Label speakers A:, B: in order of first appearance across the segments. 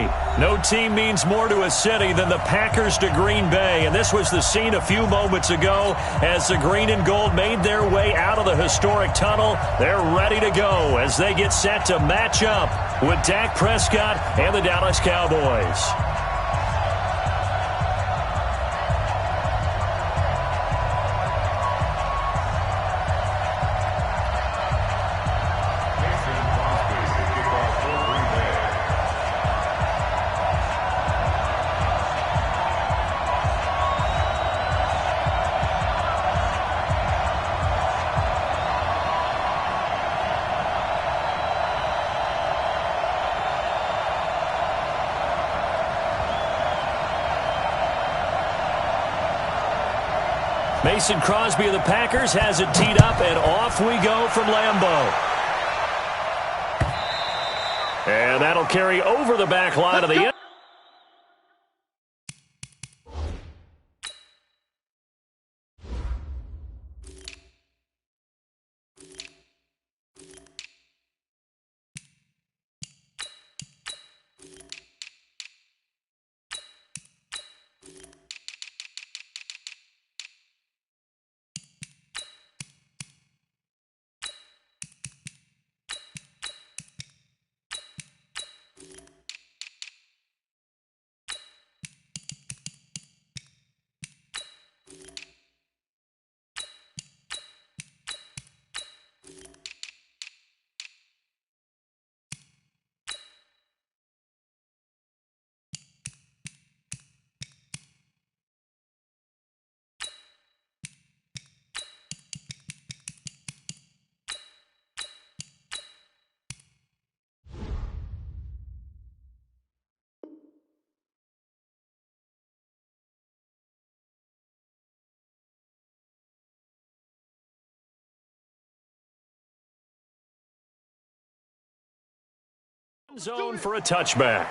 A: city. No team means more to a city than the Packers to Green Bay, and this was the scene a few moments ago as the green and gold made their way out of the historic tunnel. They're ready to go as they get set to match up with Dak Prescott and the Dallas Cowboys. Mason Crosby of the Packers has it teed up, and off we go from Lambeau. And that'll carry over the back line of the end. Zone for a touchback.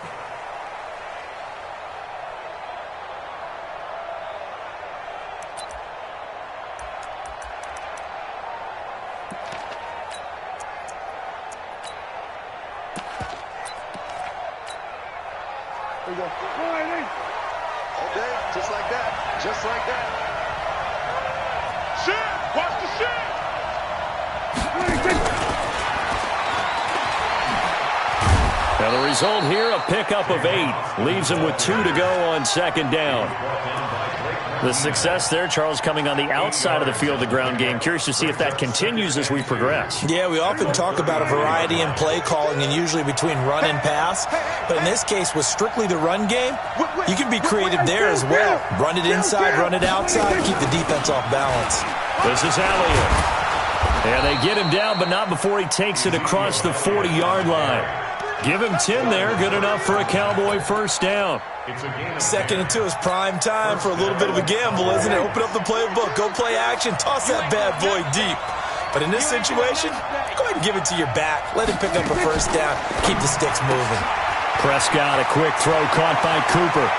B: There you go. Okay, just like that. Just like that. Shit! Watch the shit!
A: Now the result here, a pickup of 8. Leaves him with 2 to go on second down. The success there, Charles, coming on the outside of the field, the ground game. Curious to see if that continues as we progress.
C: Yeah, we often talk about a variety in play calling and usually between run and pass. But in this case, with strictly the run game, you can be creative there as well. Run it inside, run it outside, keep the defense off balance.
A: This is Elliott. And they get him down, but not before he takes it across the 40-yard line. Give him 10 there. Good enough for a Cowboy first down.
C: Second and 2 is prime time for a little bit of a gamble, isn't it? Open up the playbook. Go play action. Toss that bad boy deep. But in this situation, go ahead and give it to your back. Let him pick up a first down. Keep the sticks moving.
A: Prescott, a quick throw caught by Cooper.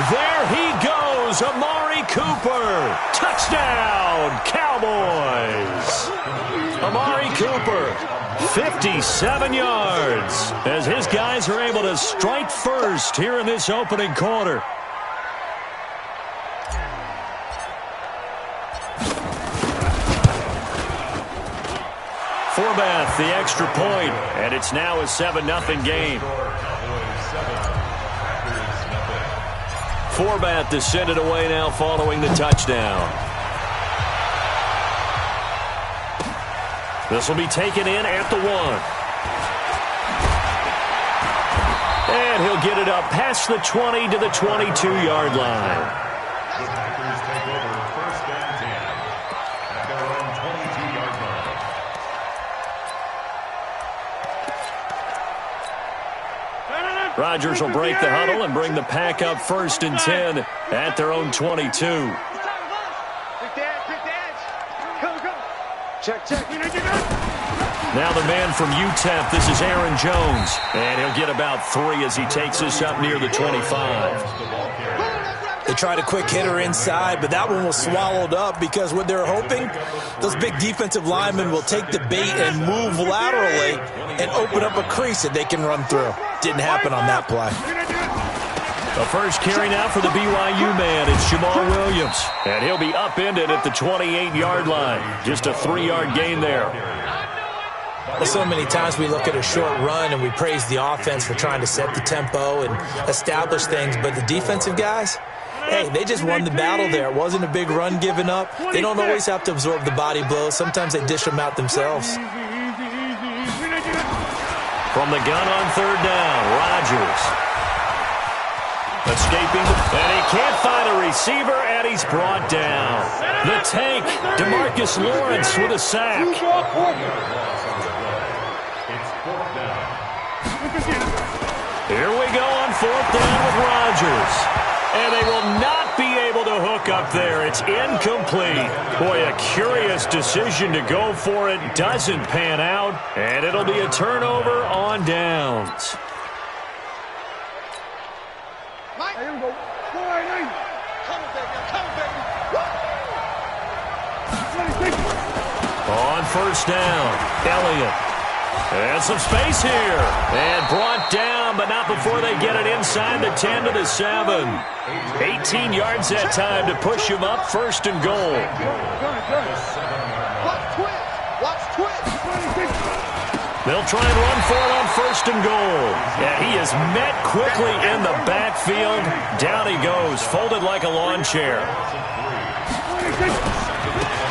A: There he goes. Amari Cooper. Touchdown, Cowboys. Amari Cooper. 57 yards as his guys are able to strike first here in this opening quarter. Forbath, the extra point, and it's now a 7-0 game. Forbath to send it away now following the touchdown. This will be taken in at the 1. And he'll get it up past the 20 to the 22-yard line.
D: The Packers take over first and 10 at their own 22-yard line.
A: Rodgers will break the huddle and bring the Pack up first and 10 at their own 22.
B: Check.
A: Now the man from UTEP, this is Aaron Jones. And he'll get about 3 as he takes this up near the 25.
C: They tried a quick hitter inside, but that one was swallowed up because what they're hoping, those big defensive linemen will take the bait and move laterally and open up a crease that they can run through. Didn't happen on that play.
A: The first carry now for the BYU man. It's Jamal Williams. And he'll be upended at the 28-yard line. Just a 3-yard gain there.
C: Well, so many times we look at a short run and we praise the offense for trying to set the tempo and establish things. But the defensive guys, hey, they just won the battle there. It wasn't a big run given up. They don't always have to absorb the body blows. Sometimes they dish them out themselves.
A: From the gun on third down, Rodgers. Escaping, and he can't find a receiver, and he's brought down. The tank, DeMarcus Lawrence with a sack. Here we go on fourth down with Rodgers. And they will not be able to hook up there. It's incomplete. Boy, a curious decision to go for it. Doesn't pan out, and it'll be a turnover on downs. On first down, Elliott. And some space here. And brought down, but not before they get it inside the 10 to the 7. 18 yards that time to push him up, first and goal. They'll try and run for it on first and goal. And he is met quickly in the backfield. Down he goes, folded like a lawn chair.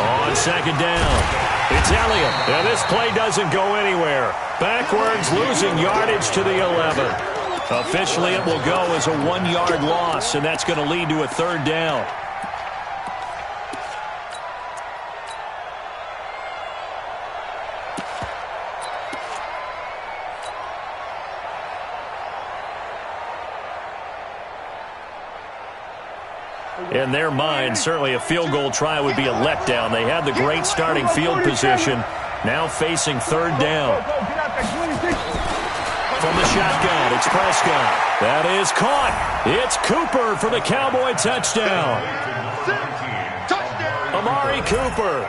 A: On second down, it's Elliott. And this play doesn't go anywhere. Backwards, losing yardage to the 11. Officially, it will go as a 1-yard loss, and that's going to lead to a third down. In their mind, certainly a field goal try would be a letdown. They had the great starting field position. Now facing third down. From the shotgun, it's Prescott. That is caught. It's Cooper for the Cowboy touchdown. Amari Cooper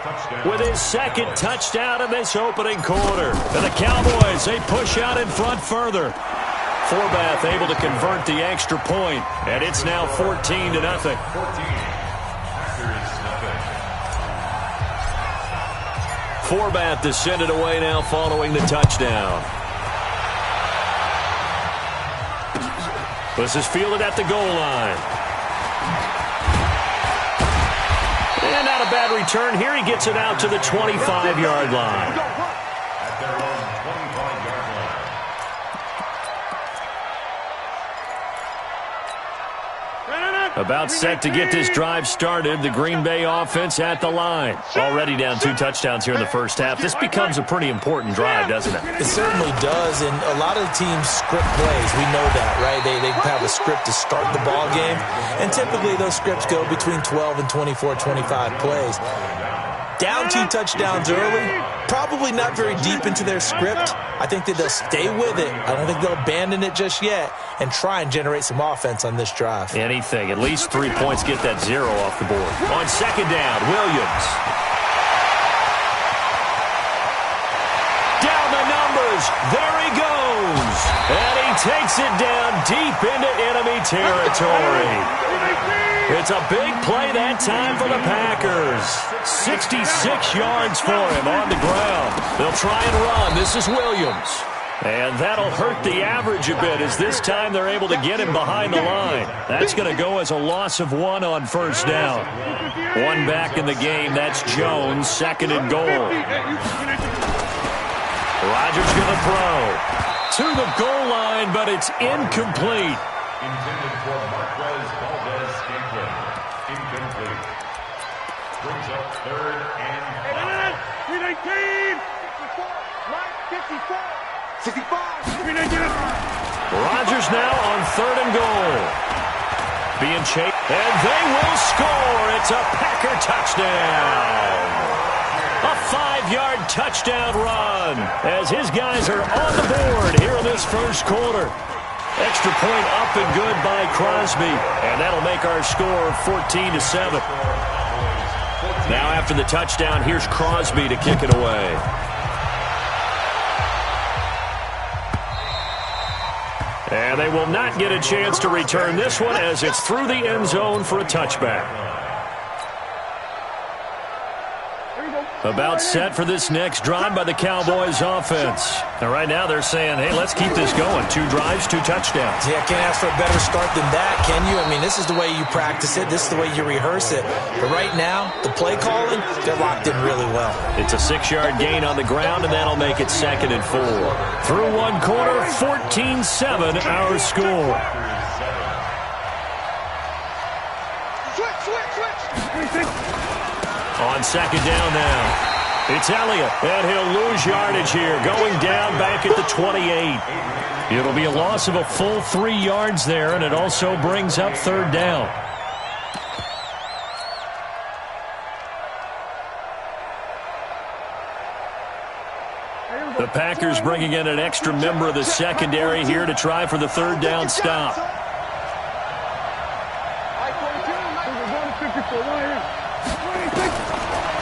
A: with his second touchdown in this opening quarter. And the Cowboys, they push out in front further. Forbath able to convert the extra point, and it's now 14-0. Forbath to send it away now following the touchdown. This is fielded at the goal line. And not a bad return. Here he gets it out to the 25-yard line. About set to get this drive started. The Green Bay offense at the line. Already down 2 touchdowns here in the first half. This becomes a pretty important drive, doesn't it?
C: It certainly does, and a lot of the teams script plays. We know that, right? They have a script to start the ball game, and typically those scripts go between 12 and 24, 25 plays. Down 2 touchdowns early, probably not very deep into their script. I think that they'll stay with it. I don't think they'll abandon it just yet and try and generate some offense on this drive.
A: Anything. At least 3 points get that 0 off the board. On second down, Williams. Down the numbers. There he goes. And he takes it down deep into enemy territory. It's a big play that time for the Packers. 66 yards for him on the ground. They'll try and run. This is Williams. And that'll hurt the average a bit as this time they're able to get him behind the line. That's going to go as a loss of 1 on first down. 1 back in the game. That's Jones, second and goal. Rodgers going to throw. To the goal line, but it's incomplete.
D: Intended for Marquez Valdez-Scantling. Incomplete. Brings up third and 5.
B: 65.
A: Rodgers now on third and goal. Being chased, and they will score. It's a Packer touchdown. A 5-yard touchdown run as his guys are on the board here in this first quarter. Extra point up and good by Crosby. And that'll make our score 14-7. Now after the touchdown, here's Crosby to kick it away. And they will not get a chance to return this one as it's through the end zone for a touchback. About set for this next drive by the Cowboys offense. And right now they're saying, hey, let's keep this going. 2 drives, 2 touchdowns.
C: Yeah, can't ask for a better start than that, can you? I mean, this is the way you practice it. This is the way you rehearse it. But right now, the play calling, they're locked in really well.
A: It's a 6-yard gain on the ground, and that'll make it 2nd and 4. Through one quarter, 14-7 our score.
B: Switch.
A: On second down now, it's Elliott, and he'll lose yardage here, going down back at the 28. It'll be a loss of a full 3 yards there, and it also brings up 3rd down. The Packers bringing in an extra member of the secondary here to try for the 3rd down stop.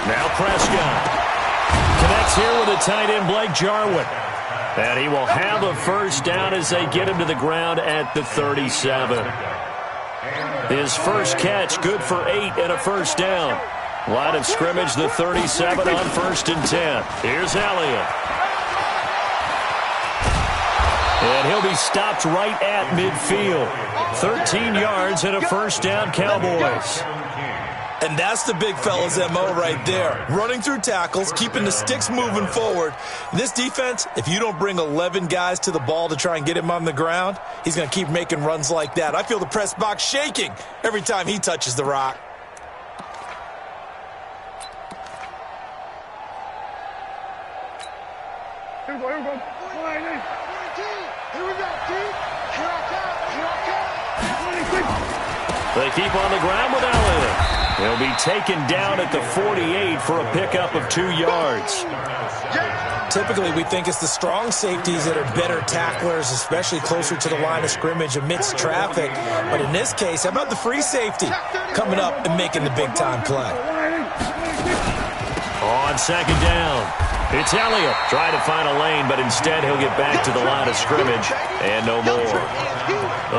A: Now Prescott connects here with a tight end, Blake Jarwin. And he will have a 1st down as they get him to the ground at the 37. His first catch, good for 8 and a 1st down. Line of scrimmage, the 37 on 1st and 10. Here's Elliott. And he'll be stopped right at midfield. 13 yards and a 1st down, Cowboys.
C: And that's the big fella's MO right there. Running through tackles, keeping the sticks moving forward. This defense, if you don't bring 11 guys to the ball to try and get him on the ground, he's going to keep making runs like that. I feel the press box shaking every time he touches the rock.
B: Here we go. Here we go, Keith. Here I come.
A: They keep on the ground with Elliott. He'll be taken down at the 48 for a pickup of 2 yards.
C: Typically, we think it's the strong safeties that are better tacklers, especially closer to the line of scrimmage amidst traffic. But in this case, how about the free safety coming up and making the big-time play?
A: On second down, it's Elliott trying to find a lane, but instead he'll get back to the line of scrimmage and no more.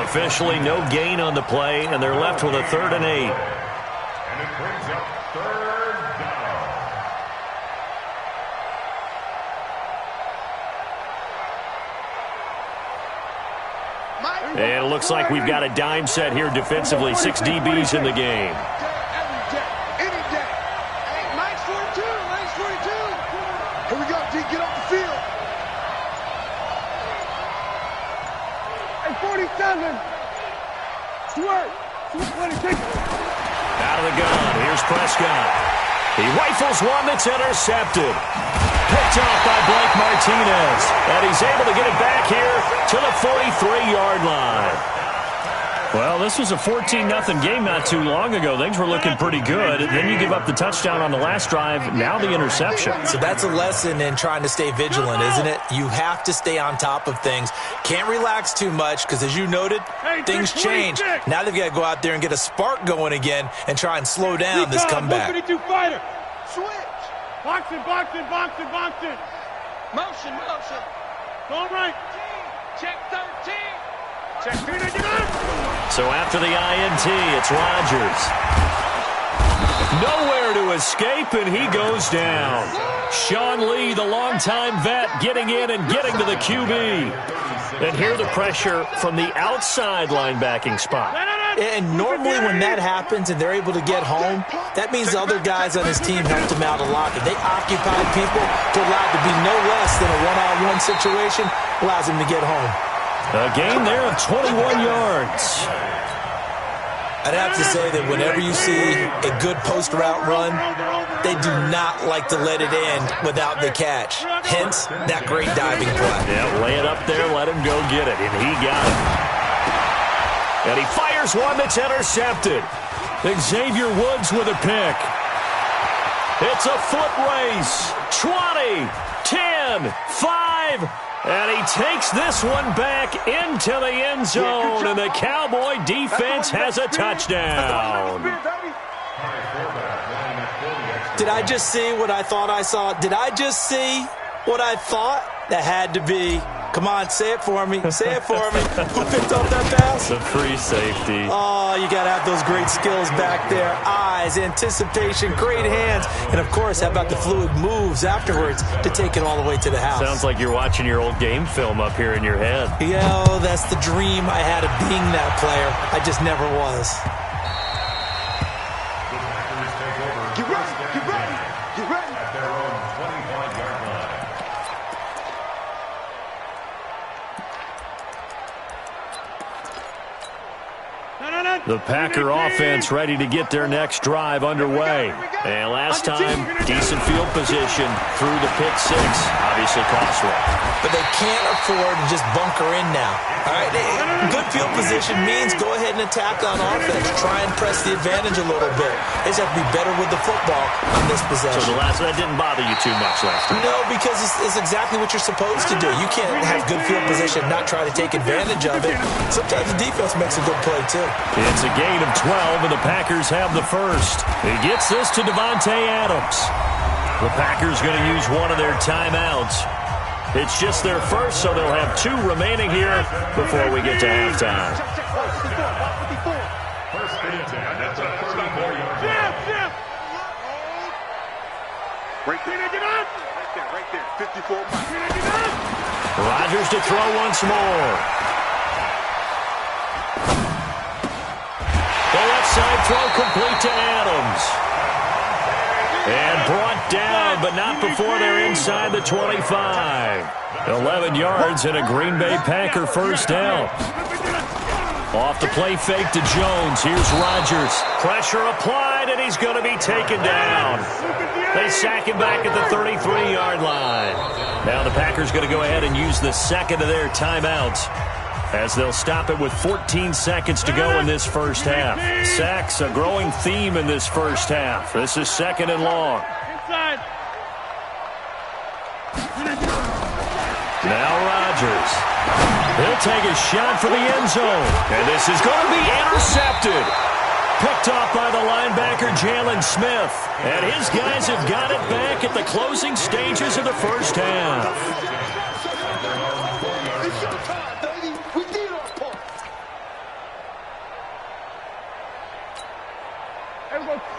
A: Officially no gain on the play, and they're left with a 3rd and 8.
D: And it brings up 3rd down.
A: And it looks like we've got a dime set here defensively. 6 DBs in the game.
B: Here we go, D. Get off the field. Hey, 47. Swerve.
A: Out of the gun. Here's Prescott. He rifles one that's intercepted. Picked off by Blake Martinez. And he's able to get it back here to the 43-yard line. Well, this was a 14-0 game not too long ago. Things were looking pretty good. Then you give up the touchdown on the last drive. Now the interception.
C: So that's a lesson in trying to stay vigilant, isn't it? You have to stay on top of things. Can't relax too much because, as you noted, things change. Now they've got to go out there and get a spark going again and try and slow down this comeback.
B: Switch. Boxing. Motion. All right. Check 13. Check 13.
A: So after the INT, it's Rodgers. Nowhere to escape, and he goes down. Sean Lee, the longtime vet, getting in and getting to the QB. And here the pressure from the outside linebacking spot.
C: And normally when that happens and they're able to get home, that means the other guys on his team helped him out a lot. If they occupied people to allow it to be no less than a one-on-one situation, allows him to get home.
A: A gain there of 21 yards.
C: I'd have to say that whenever you see a good post route run, they do not like to let it end without the catch. Hence, that great diving play.
A: Yeah, lay it up there, let him go get it, and he got it. And he fires one that's intercepted. Xavier Woods with a pick. It's a foot race. 20, 10, 5, And he takes this one back into the end zone, and the Cowboy defense has a touchdown.
C: Did I just see what I thought I saw? Did I just see what I thought? That had to be. Come on, say it for me. Say it for me. Who picked up that pass?
A: The free safety.
C: Oh, you got to have those great skills back there. Eyes, anticipation, great hands. And, of course, how about the fluid moves afterwards to take it all the way to the house?
A: Sounds like you're watching your old game film up here in your head.
C: Yeah, that's the dream I had of being that player. I just never was.
B: Get ready, get ready, get ready.
D: At their own 25-yard line.
A: The Packer offense ready to get their next drive underway. And last time, decent field position through the pick six. Obviously costly.
C: But they can't afford to just bunker in now. All right, good field position means go ahead and attack on offense. Try and press the advantage a little bit. They just have to be better with the football on this possession.
A: So that didn't bother you too much last time?
C: No, because it's exactly what you're supposed to do. You can't have good field position, not try to take advantage of it. Sometimes the defense makes a good play, too.
A: It's a gain of 12, and the Packers have the first. He gets this to Davante Adams. The Packers going to use one of their timeouts. It's just their first, so they'll have 2 remaining here before we get to halftime.
D: First and 10 at the 34-yard line.
B: Right there, 54 miles.
A: Rodgers to throw once more. The left side throw complete to Adams. And brought down, but not before they're inside the 25. 11 yards and a Green Bay Packer first down. Off the play fake to Jones. Here's Rodgers. Pressure applied, and he's going to be taken down. They sack him back at the 33-yard line. Now the Packers going to go ahead and use the second of their timeouts, as they'll stop it with 14 seconds to go in this first half. Sacks, a growing theme in this first half. This is second and long. Now Rodgers. He'll take a shot for the end zone. And this is going to be intercepted. Picked off by the linebacker, Jalen Smith. And his guys have got it back at the closing stages of the first half.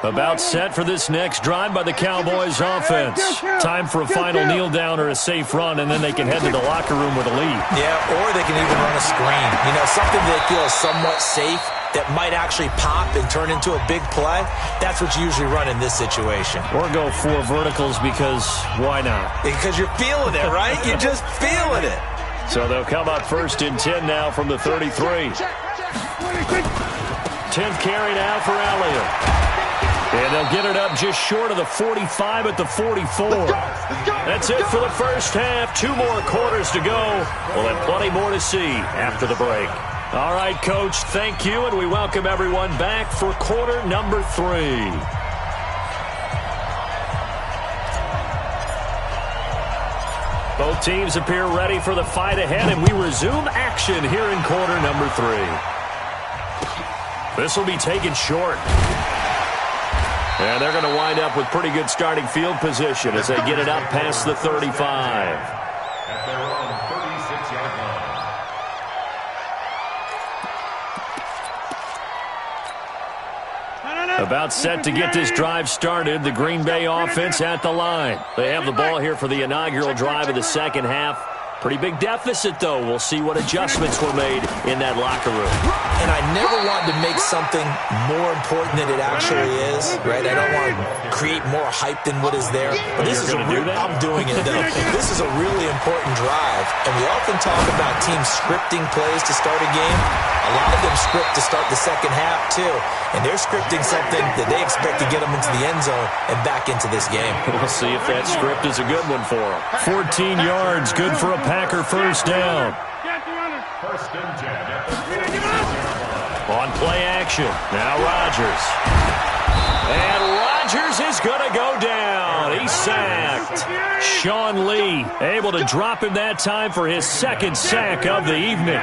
A: About set for this next drive by the Cowboys offense. Time for a final kneel down or a safe run, and then they can head to the locker room with a lead.
C: Yeah, or they can even run a screen. You know, something they feel is somewhat safe that might actually pop and turn into a big play. That's what you usually run in this situation.
A: Or go 4 verticals, because why not?
C: Because you're feeling it, right? You're just feeling it.
A: So they'll come up first and 10 now from the 33. 10th carry now for Elliott. And they'll get it up just short of the 45 at the 44. That's it for the first half. 2 more quarters to go. We'll have plenty more to see after the break. All right, Coach, thank you, and we welcome everyone back for quarter number 3. Both teams appear ready for the fight ahead, and we resume action here in quarter number 3. This will be taken short. And they're going to wind up with pretty good starting field position as they get it up past the 35.
D: At their own 36-yard line.
A: About set to get this drive started. The Green Bay offense at the line. They have the ball here for the inaugural drive of the second half. Pretty big deficit, though. We'll see what adjustments were made in that locker room.
C: And I never wanted to make something more important than it actually is, right? I don't want to create more hype than what is there. But this is I'm doing it, though. This is a really important drive. And we often talk about teams scripting plays to start a game. A lot of them script to start the second half, too. And they're scripting something that they expect to get them into the end zone and back into this game.
A: We'll see if that script is a good one for them. 14 yards, good for a Packer first down.
D: First and 10.
A: On play action, now Rodgers. And Rodgers is going to go down. He's sacked. Sean Lee able to drop him that time for his second sack of the evening.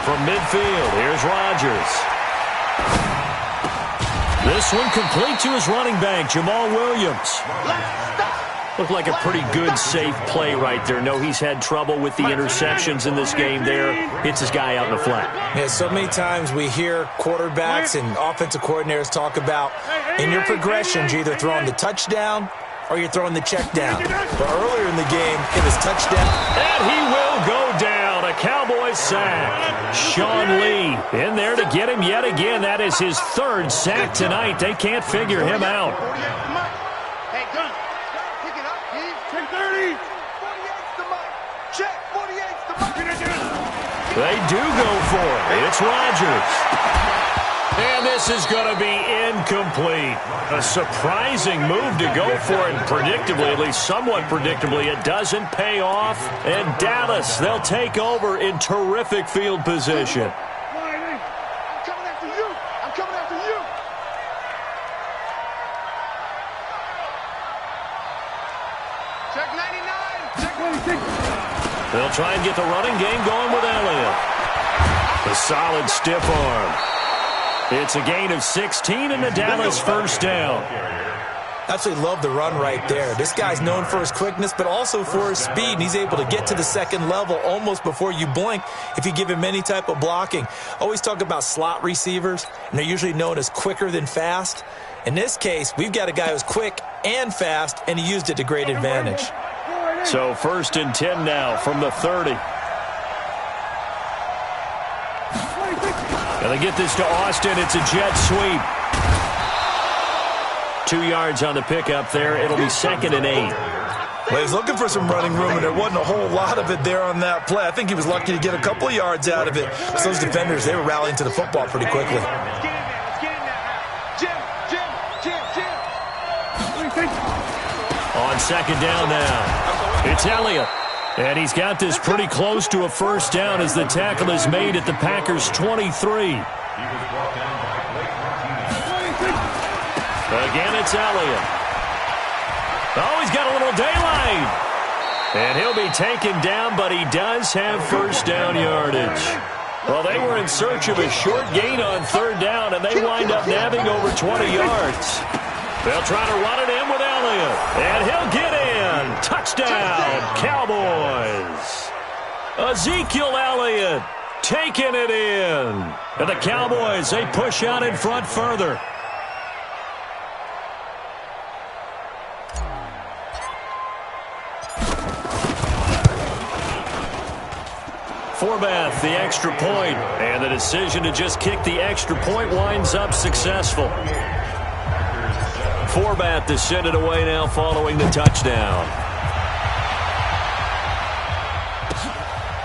A: From midfield, here's Rodgers. This one complete to his running back, Jamal Williams. Looked like a pretty good, safe play right there. No, he's had trouble with the interceptions in this game there. Hits his guy out in the flat.
C: Yeah, so many times we hear quarterbacks and offensive coordinators talk about in your progressions, you're either throwing the touchdown or you're throwing the check down. But earlier in the game, it was touchdown.
A: And he will go down. A Cowboys sack. Sean Lee in there to get him yet again. That is his third sack tonight. They can't figure him out.
B: Hey, gun. Pick it up, Keith. Check 30. 48's the mic. Check. 48's the mic.
A: They do go for it. It's Rodgers. And this is going to be incomplete. A surprising move to go for it. Predictably, at least somewhat predictably, it doesn't pay off. And Dallas, they'll take over in terrific field position.
B: I'm coming after you. I'm coming after you. Check 99. Check 96.
A: They'll try and get the running game going with Elliott. A solid stiff arm. It's a gain of 16 and the Dallas first down.
C: Absolutely love the run right there. This guy's known for his quickness, but also for his speed. And he's able to get to the second level almost before you blink if you give him any type of blocking. Always talk about slot receivers, and they're usually known as quicker than fast. In this case, we've got a guy who's quick and fast, and he used it to great advantage.
A: So 1st and 10 now from the 30. And they get this to Austin. It's a jet sweep. 2 yards on the pickup there. It'll be 2nd and 8.
C: Well, he's looking for some running room, and there wasn't a whole lot of it there on that play. I think he was lucky to get a couple of yards out of it. So those defenders, they were rallying to the football pretty quickly.
B: Let's get in there. Let's get in there. Jim.
A: On 2nd down now. It's Elliott. And he's got this pretty close to a first down as the tackle is made at the Packers' 23. Again, it's Elliott. Oh, he's got a little daylight. And he'll be taken down, but he does have first down yardage. Well, they were in search of a short gain on 3rd down, and they wind up nabbing over 20 yards. They'll try to run it in with Elliott. And he'll get in. Touchdown, Cowboys. Ezekiel Elliott taking it in. And the Cowboys, they push out in front further. Forbath, the extra point, and the decision to just kick the extra point winds up successful. Forbath to send it away now following the touchdown.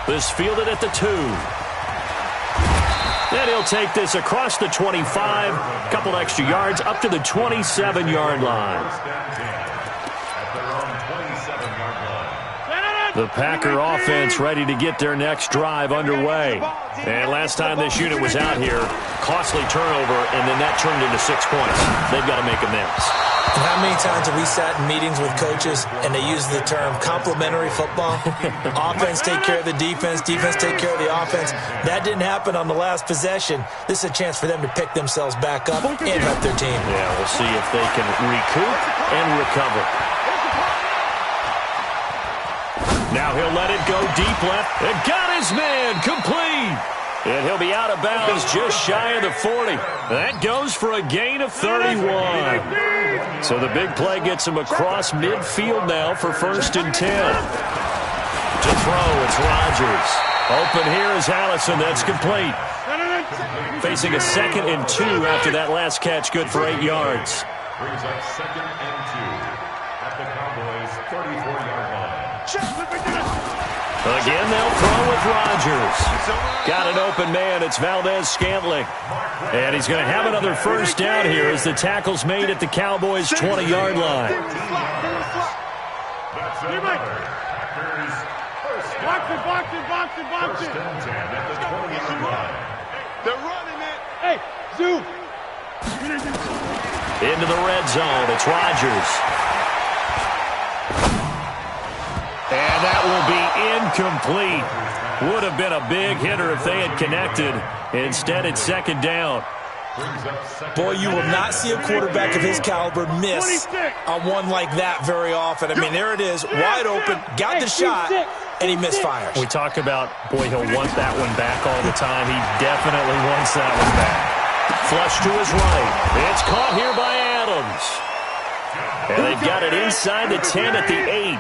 A: This fielded at the 2. And he'll take this across the 25, a couple extra yards up to the 27-yard line. The Packer offense ready to get their next drive underway. And last time this unit was out here, costly turnover, and then that turned into 6 points. They've got to make amends.
C: And how many times have we sat in meetings with coaches and they use the term complementary football? Offense take care of the defense, defense take care of the offense. That didn't happen on the last possession. This is a chance for them to pick themselves back up and help their team.
A: Yeah, we'll see if they can recoup and recover. Now he'll let it go deep left. And got his man complete. And he'll be out of bounds just shy of the 40. That goes for a gain of 31. So the big play gets him across midfield now for 1st and 10. To throw, it's Rodgers. Open here is Allison. That's complete. Facing a 2nd and 2 after that last catch. Good for 8 yards.
D: Brings up 2nd and 2 at the Cowboys' 34-yard line.
A: Again, they'll throw with Rodgers. Got an open man. It's Valdez-Scantling. And he's going to have another first down here as the tackle's made at the Cowboys' 20-yard line.
D: That's another Packers first down. First and 10 at the 20-yard line.
B: They're running it. Hey, Zoo.
A: Into the red zone, it's Rodgers. And that will be incomplete. Would have been a big hitter if they had connected. Instead, it's second down.
C: Boy, you will not see a quarterback of his caliber miss on one like that very often. I mean, there it is, wide open, got the shot, and he misfires.
A: We talk about, boy, he'll want that one back all the time. He definitely wants that one back. Flush to his right. It's caught here by Adams. And they've got it inside the 10 at the 8.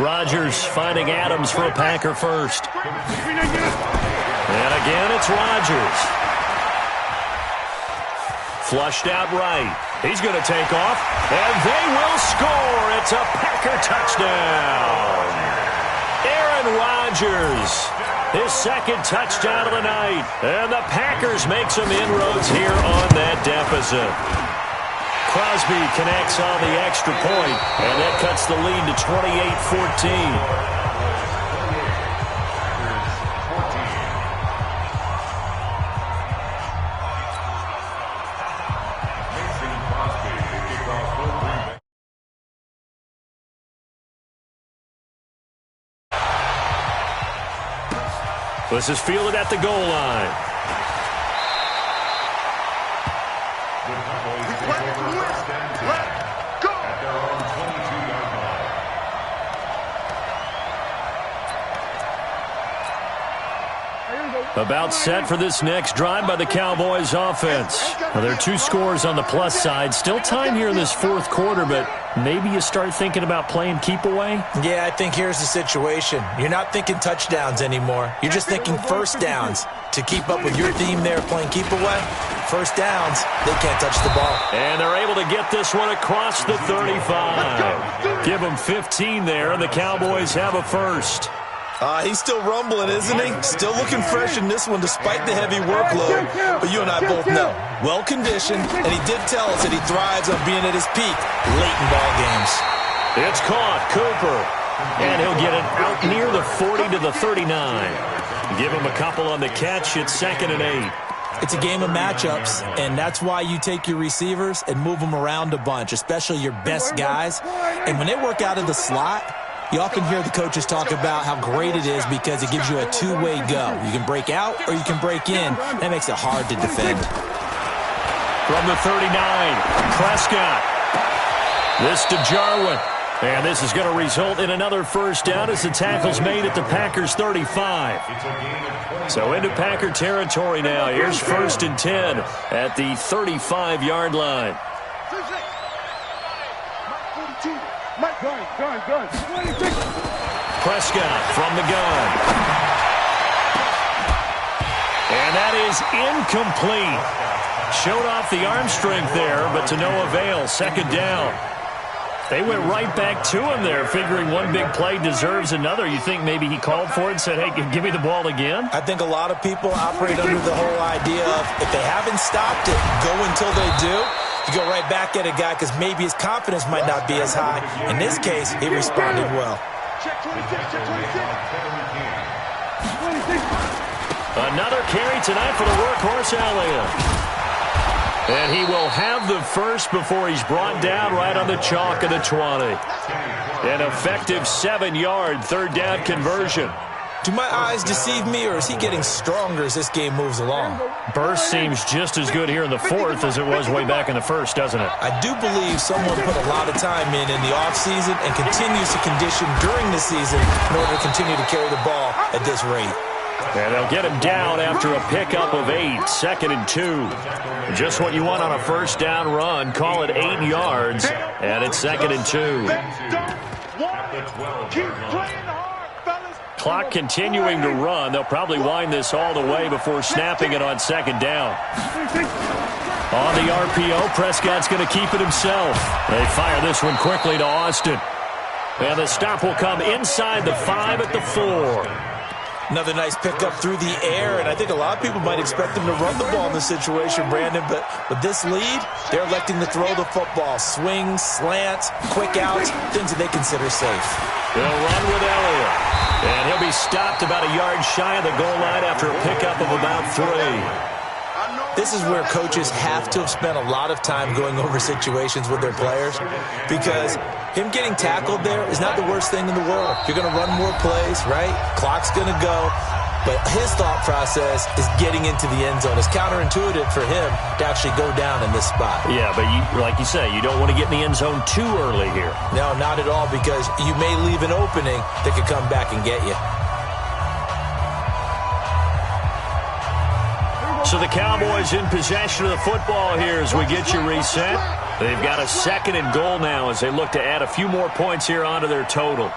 A: Rodgers finding Adams for a Packer first. And again, it's Rodgers. Flushed out right. He's going to take off, and they will score. It's a Packer touchdown. Aaron Rodgers, his second touchdown of the night. And the Packers make some inroads here on that deficit. Crosby connects on the extra point, and that cuts the lead to 28-14. This is fielded at the goal line. About set for this next drive by the Cowboys offense. Well, there are 2 scores on the plus side. Still time here in this fourth quarter, but maybe you start thinking about playing keep away?
C: Yeah, I think here's the situation. You're not thinking touchdowns anymore. You're just thinking first downs. To keep up with your theme there, playing keep away, first downs, they can't touch the ball.
A: And they're able to get this one across the 35. Give them 15 there, and the Cowboys have a first.
C: He's still rumbling, isn't he? Still looking fresh in this one despite the heavy workload. But you and I both know, well-conditioned, and he did tell us that he thrives on being at his peak late in ball games.
A: It's caught, Cooper. And he'll get it out near the 40 to the 39. Give him a couple on the catch. It's 2nd and 8.
C: It's a game of matchups, and that's why you take your receivers and move them around a bunch, especially your best guys. And when they work out of the slot, you often hear the coaches talk about how great it is because it gives you a two-way go. You can break out or you can break in. That makes it hard to defend.
A: From the 39, Prescott. This to Jarwin. And this is going to result in another first down as the tackle's made at the Packers' 35. So into Packer territory now. Here's 1st and 10 at the 35-yard line. Prescott from the gun. And that is incomplete. Showed off the arm strength there, but to no avail. 2nd down. They went right back to him there, figuring one big play deserves another. You think maybe he called for it and said, hey, give me the ball again?
C: I think a lot of people operate under the whole idea of if they haven't stopped it, go until they do. You go right back at a guy because maybe his confidence might not be as high. In this case, he responded well.
A: Another carry tonight for the workhorse Elliott. And he will have the first before he's brought down right on the chalk of the 20. An effective 7-yard 3rd down conversion.
C: Do my eyes deceive me, or is he getting stronger as this game moves along?
A: Burst seems just as good here in the 4th as it was way back in the 1st, doesn't it?
C: I do believe someone put a lot of time in the offseason and continues to condition during the season in order to continue to carry the ball at this rate.
A: And they'll get him down after a pickup of 8, 2nd and 2. Just what you want on a first down run. Call it 8 yards, and it's 2nd and 2. Clock continuing to run. They'll probably wind this all the way before snapping it on 2nd down. On the RPO, Prescott's going to keep it himself. They fire this one quickly to Austin. And the stop will come inside the 5 at the 4.
C: Another nice pickup through the air, and I think a lot of people might expect them to run the ball in this situation, Brandon, but with this lead, they're electing to throw the football. Swings, slants, quick outs, things that they consider safe.
A: They'll run with Elliott, and he'll be stopped about a yard shy of the goal line after a pickup of about 3.
C: This is where coaches have to have spent a lot of time going over situations with their players, because him getting tackled there is not the worst thing in the world. You're going to run more plays, right? Clock's going to go. But his thought process is getting into the end zone. It's counterintuitive for him to actually go down in this spot.
A: Yeah, but like you say, you don't want to get in the end zone too early here.
C: No, not at all, because you may leave an opening that could come back and get you.
A: So the Cowboys in possession of the football here as we get you reset. They've got a 2nd and goal now as they look to add a few more points here onto their total.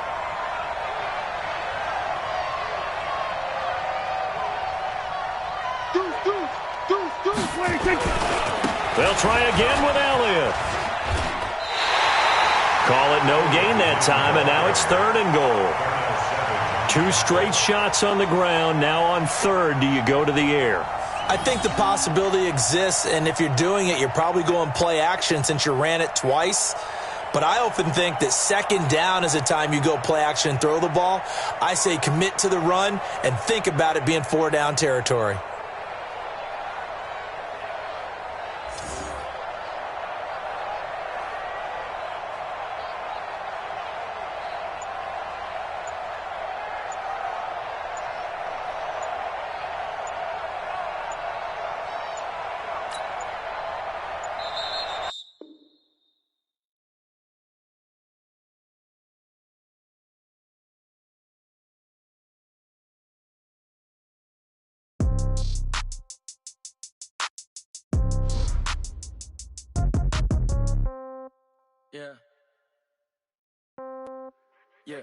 A: They'll try again with Elliott. Call it no gain that time, and now it's 3rd and goal. 2 straight shots on the ground. Now on 3rd, do you go to the air?
C: I think the possibility exists, and if you're doing it, you're probably going play action since you ran it twice. But I often think that 2nd down is the time you go play action and throw the ball. I say commit to the run and think about it being 4-down territory.
E: Yeah.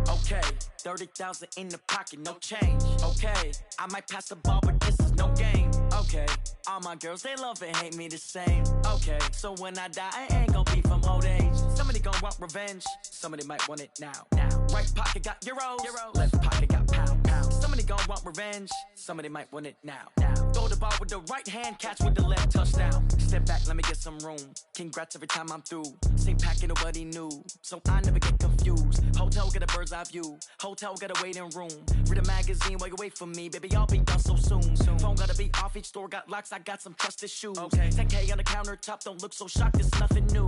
E: Okay. 30,000 in the pocket, no change. Okay. I might pass the ball, but this is no game. Okay. All my girls, they love and hate me the same. Okay. So when I die, I ain't gonna be from old age. Somebody gonna want revenge. Somebody might want it now. Right pocket got euros. Left pocket got pound. Somebody gonna want revenge. Somebody might want it now. Throw the ball with the right hand, catch with the left, touchdown. Step back, let me get some room. Congrats every time I'm through. Same packet, nobody knew. So I never get confused. Hotel get a bird's eye view. Hotel get a waiting room. Read a magazine while you wait for me. Baby, I'll be done so soon. Phone gotta be off, each store got locks. I got some trusted shoes. 10K on the countertop, don't look so shocked, it's nothing new.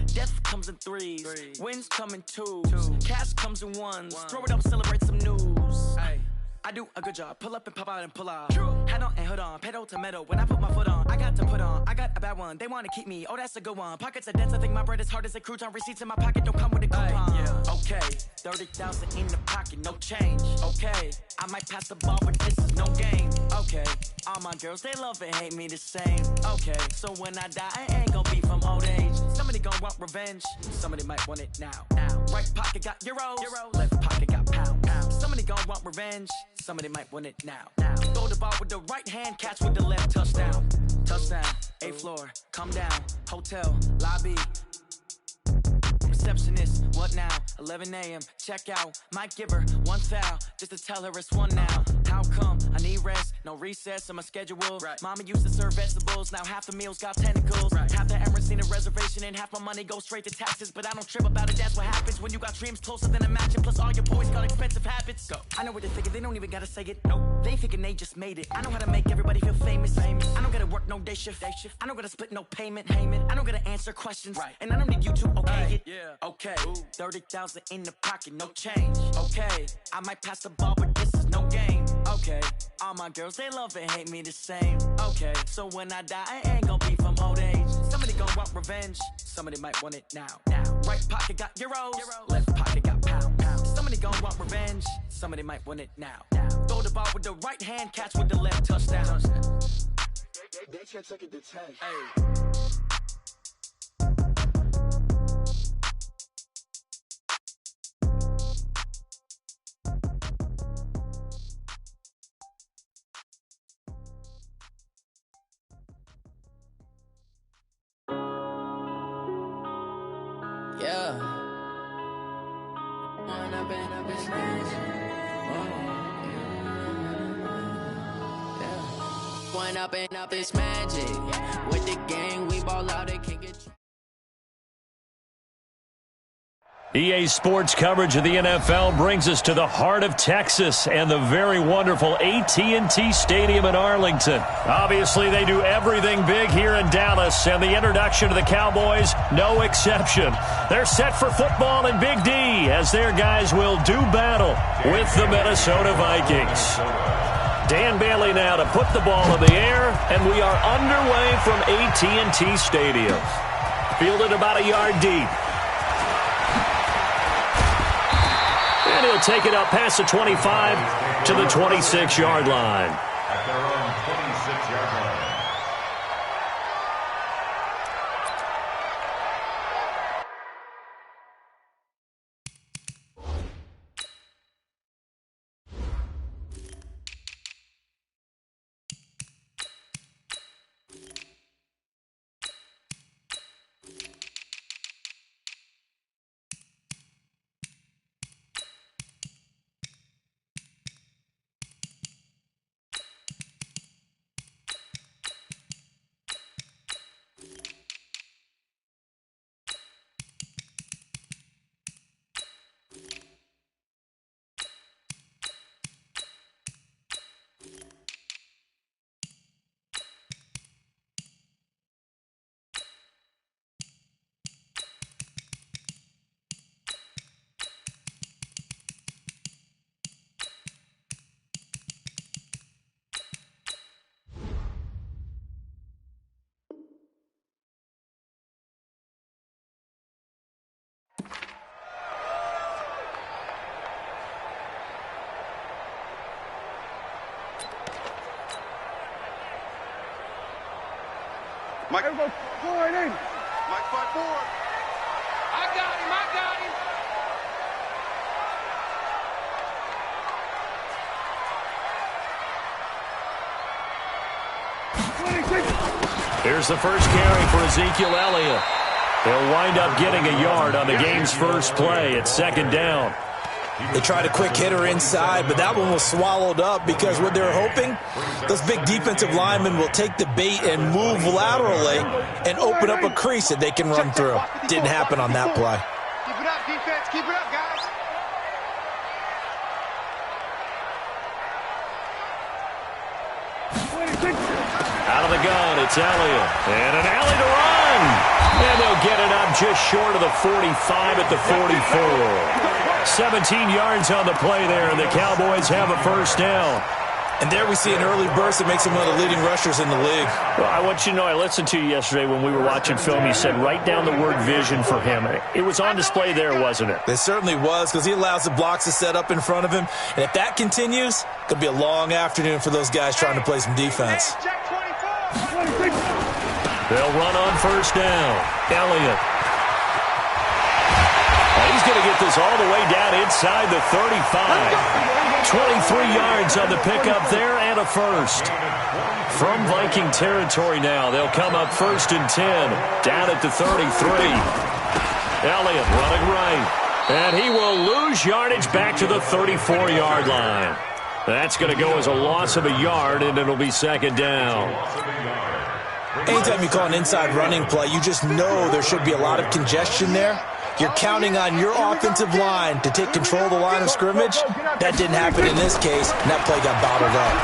E: Death comes in threes. Wins come in twos. Cash comes in ones. Throw it up, celebrate some news. I do a good job. Pull up and pop out and pull off. Hat on and hood on. Pedal to metal. When I put my foot on, I got to put on. I got a bad one. They want to keep me. Oh, that's a good one. Pockets are dense. I think my bread is hard as a crouton. Receipts in my pocket don't come with a coupon. Okay. 30,000 in the pocket. No change. Okay. I might pass the ball, but this is no game. Okay. All my girls, they love and hate me the same. Okay. So when I die, I ain't gonna be from old age. Somebody gonna want revenge. Somebody might want it now. Right pocket got euros. Left pocket got pound. Somebody gonna want revenge. Somebody might want it now. Throw the ball with the right hand, catch with the left, touchdown. Touchdown, 8th floor, come down, hotel, lobby. Receptionist, what now? 11 a.m., check out. Might give her one foul, just to tell her it's one now. How come? I need rest, no recess in my schedule. Mama used to serve vegetables, now half the meals got tentacles. Half the Emirates need a reservation and half my money goes straight to taxes. But I don't trip about it, that's what happens when you got dreams closer than a matching. Plus all your boys got expensive habits. Go. I know what they're thinking, they don't even gotta say it. Nope. They thinking they just made it. I know how to make everybody feel famous. I don't gotta work no day shift. I don't gotta split no payment. I don't gotta answer questions. And I don't need you to okay it. Okay, 30,000 in the pocket, no change. Okay, I might pass the ball, but this is no game. Okay, all my girls, they love and hate me the same. Okay, so when I die, I ain't gonna be from old age. Somebody gonna want revenge. Somebody might want it now. Right pocket got euros. Left pocket got pound. Somebody gonna want revenge. Somebody might want it now. Throw the ball with the right hand, catch with the left, touchdown. They can't take it to 10. Up it's magic. With the gang, we ball out, they can't get you.
A: EA Sports coverage of the NFL brings us to the heart of Texas and the very wonderful AT&T Stadium in Arlington. Obviously, they do everything big here in Dallas, and the introduction to the Cowboys, no exception. They're set for football in Big D as their guys will do battle with the Minnesota Vikings. Dan Bailey now to put the ball in the air, and we are underway from AT&T Stadium. Fielded about a yard deep. And he'll take it up past the 25 to the 26-yard line.
D: At their own 26-yard line.
B: Mike, go right in. Mike, 5-4. I got him.
A: Here's the first carry for Ezekiel Elliott. He'll wind up getting a yard on the game's first play. It's second down.
C: They tried a quick hitter inside, but that one was swallowed up because what they're hoping, those big defensive linemen will take the bait and move laterally and open up a crease that they can run through. Didn't happen on that play.
B: Keep it up, defense. Keep it up, guys.
A: Out of the gun, it's Elliott. And an alley to run. And they'll get it up just short of the 45 at the 44. 17 yards on the play there, and the Cowboys have a first down.
C: And there we see an early burst that makes him one of the leading rushers in the league.
A: Well, I want you to know, I listened to you yesterday when we were watching film. You said write down the word vision for him. It was on display there, wasn't it?
C: It certainly was, because he allows the blocks to set up in front of him. And if that continues, it could be a long afternoon for those guys trying to play some defense.
A: They'll run on first down. Elliott. He's going to get this all the way down inside the 35. 23 yards on the pickup there and a first. From Viking territory now, they'll come up first and 10. Down at the 33. Elliott running right. And he will lose yardage back to the 34-yard line. That's going to go as a loss of a yard, and it'll be second down.
C: Anytime you call an inside running play, you just know there should be a lot of congestion there. You're counting on your offensive line to take control of the line of scrimmage. That didn't happen in this case, and that play got bottled up.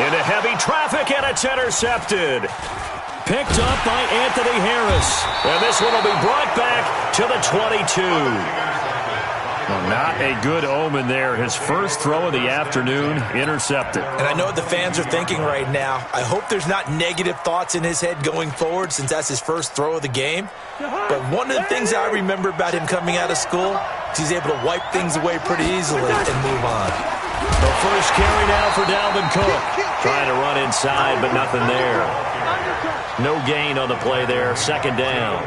A: Into heavy traffic, and it's intercepted. Picked up by Anthony Harris. And this one will be brought back to the 22. Well, not a good omen there. His first throw of the afternoon intercepted.
C: And I know what the fans are thinking right now. I hope there's not negative thoughts in his head going forward since that's his first throw of the game. But one of the things I remember about him coming out of school is he's able to wipe things away pretty easily and move on.
A: The first carry now for Dalvin Cook. Trying to run inside, but nothing there. No gain on the play there. Second down.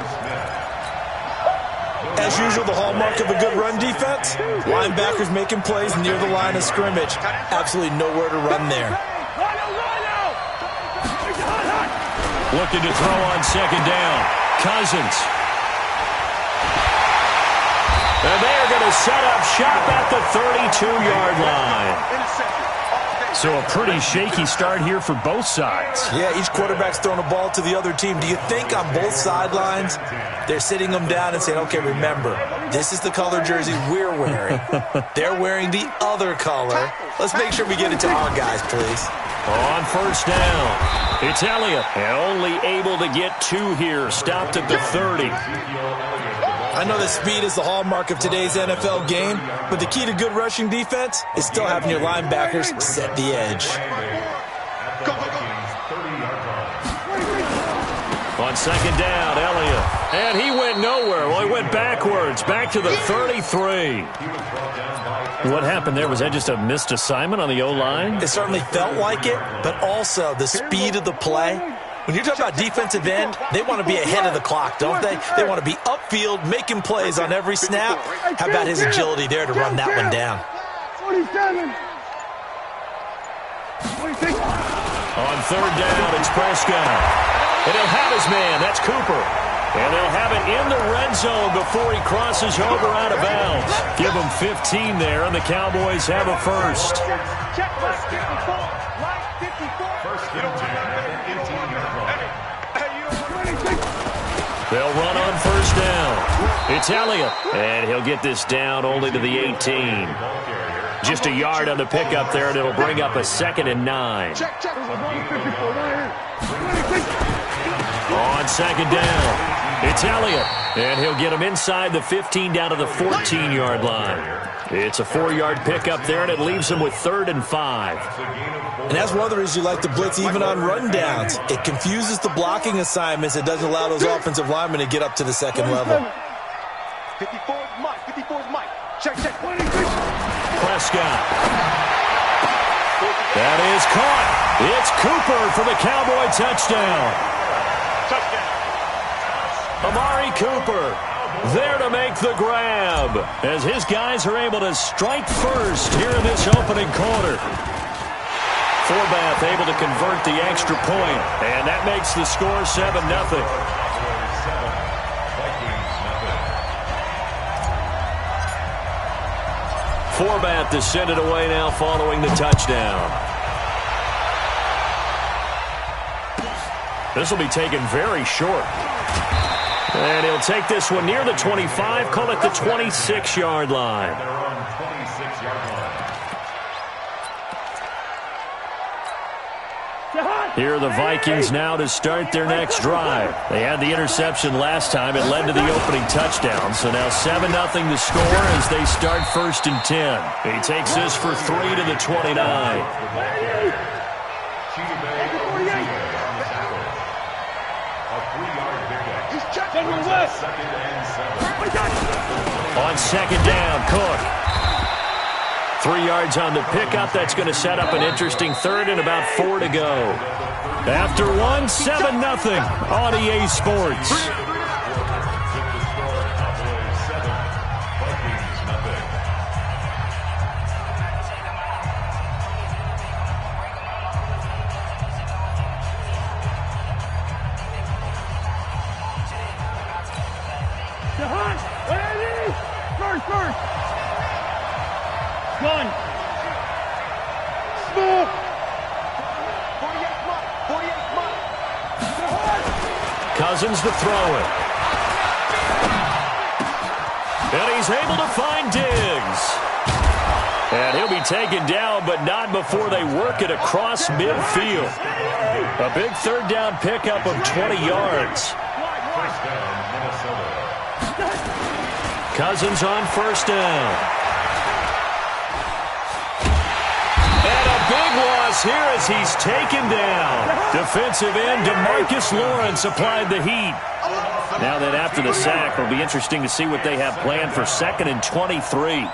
C: As usual, the hallmark of a good run defense, linebackers making plays near the line of scrimmage. Absolutely nowhere to run there.
A: Looking to throw on second down. Cousins. And they are going to set up shop at the 32-yard line. So a pretty shaky start here for both sides.
C: Yeah, each quarterback's throwing a ball to the other team. Do you think on both sidelines they're sitting them down and saying, okay, remember, this is the color jersey we're wearing. They're wearing the other color. Let's make sure we get it to our guys, please.
A: On first down, it's Elliott. And only able to get 2 here. Stopped at the 30.
C: I know that speed is the hallmark of today's NFL game, but the key to good rushing defense is still having your linebackers set the edge.
A: On second down, Elliott. And he went nowhere. Well, he went backwards, back to the 33. What happened there? Was that just a missed assignment on the O-line?
C: It certainly felt like it, but also the speed of the play. When you're talking about defensive end, they want to be ahead of the clock, don't they? They want to be upfield, making plays on every snap. How about his agility there to run that one down?
B: 47.
A: On third down, it's Prescott. And he'll have his man. That's Cooper. And they'll have it in the red zone before he crosses over out of bounds. Give him 15 there, and the Cowboys have a first.
B: Check right 54. Right 54.
D: First and 10.
A: They'll run on first down. It's Elliott. And he'll get this down only to the 18. Just a yard on the pickup there, and it'll bring up a 2nd and 9. On second down, it's Elliott. And he'll get him inside the 15 down to the 14-yard line. It's a 4-yard pickup there, and it leaves him with 3rd and 5.
C: And that's one of the reasons you like to blitz even on rundowns. It confuses the blocking assignments. It doesn't allow those offensive linemen to get up to the second level.
B: 54 is Mike. 54 is Mike. Check.
A: Prescott. That is caught. It's Cooper for the Cowboy touchdown. Amari Cooper there to make the grab as his guys are able to strike first here in this opening quarter. Forbath able to convert the extra point, and that makes the score 7-0. Forbath to send it away now following the touchdown. This will be taken very short. And he'll take this one near the 25, call it the 26-yard line. Here are the Vikings now to start their next drive. They had the interception last time. It led to the opening touchdown. So now 7-0 to score as they start 1st and 10. He takes this for 3 to the 29. On second down, Cook. 3 yards on the pickup. That's going to set up an interesting 3rd and about 4 to go. After 7-0 on EA Sports.
B: First. Gun. Smoke. 48 Mike.
A: Cousins to throw it. And he's able to find Diggs. And he'll be taken down, but not before they work it across midfield. A big 3rd down pickup of 20 yards.
D: First down, Minnesota.
A: Cousins on first down. And a big loss here as he's taken down. Defensive end DeMarcus Lawrence applied the heat. Now that after the sack, it'll be interesting to see what they have planned for 2nd and 23.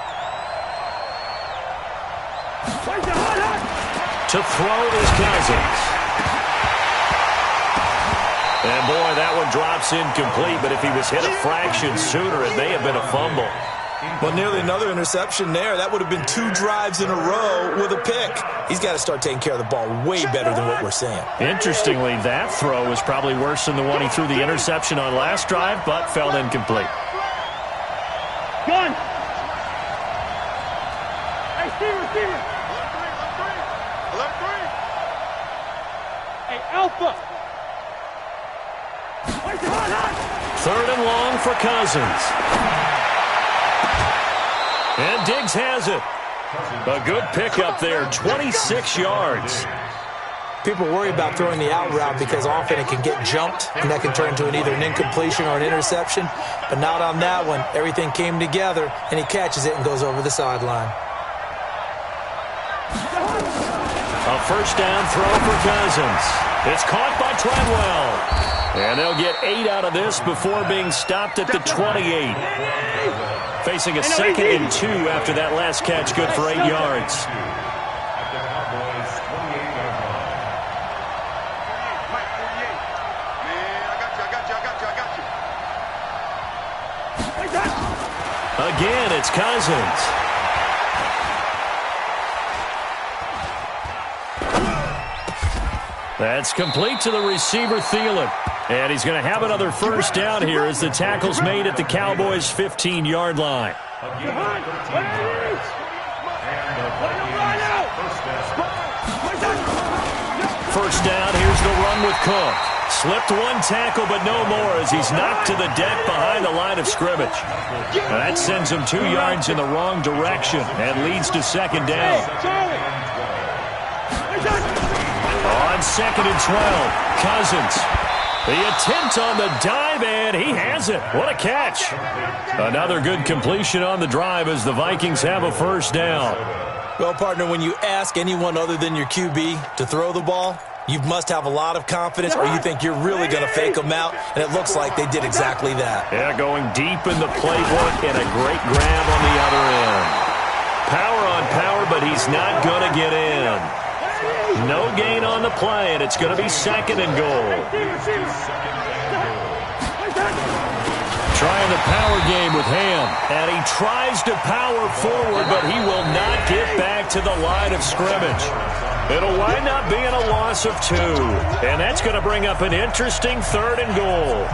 A: To throw is Cousins. And, boy, that one drops incomplete, but if he was hit a fraction sooner, it may have been a fumble.
C: Well, nearly another interception there. That would have been 2 drives in a row with a pick. He's got to start taking care of the ball way better than what we're seeing.
A: Interestingly, that throw was probably worse than the one he threw the interception on last drive, but fell incomplete.
B: Gun. Hey, receiver. Alpha.
A: Third and long for Cousins. And Diggs has it. A good pickup there, 26 yards.
C: People worry about throwing the out route because often it can get jumped, and that can turn into either an incompletion or an interception. But not on that one. Everything came together, and he catches it and goes over the sideline.
A: A first down throw for Cousins. It's caught by Treadwell. And they'll get 8 out of this before being stopped at the 28. Facing a 2nd and 2 after that last catch, good for 8 yards. Again, it's Cousins. That's complete to the receiver, Thielen. And he's going to have another first down here as the tackle's made at the Cowboys' 15-yard line. First down, here's the run with Cook. Slipped one tackle, but no more as he's knocked to the deck behind the line of scrimmage. That sends him 2 yards in the wrong direction and leads to second down. On 2nd and 12, Cousins. The attempt on the dive, and he has it. What a catch. Another good completion on the drive as the Vikings have a first down.
C: Well, partner, when you ask anyone other than your QB to throw the ball, you must have a lot of confidence, or you think you're really going to fake them out, and it looks like they did exactly that.
A: Yeah, going deep in the playbook and a great grab on the other end. Power on power, but he's not going to get in. No gain on the play, and it's going to be 2nd and goal. Trying the power game with Ham, and he tries to power forward, but he will not get back to the line of scrimmage. It'll wind up being a loss of 2, and that's going to bring up an interesting 3rd and goal.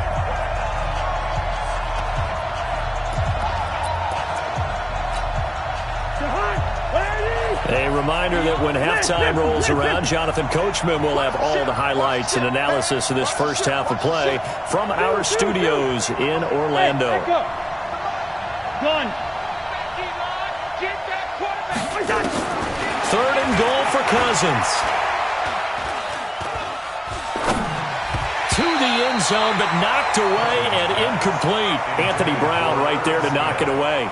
A: A reminder that when halftime rolls around, Jonathan Coachman will have all the highlights and analysis of this first half of play from our studios in Orlando. Third and goal for Cousins. To the end zone, but knocked away and incomplete. Anthony Brown right there to knock it away.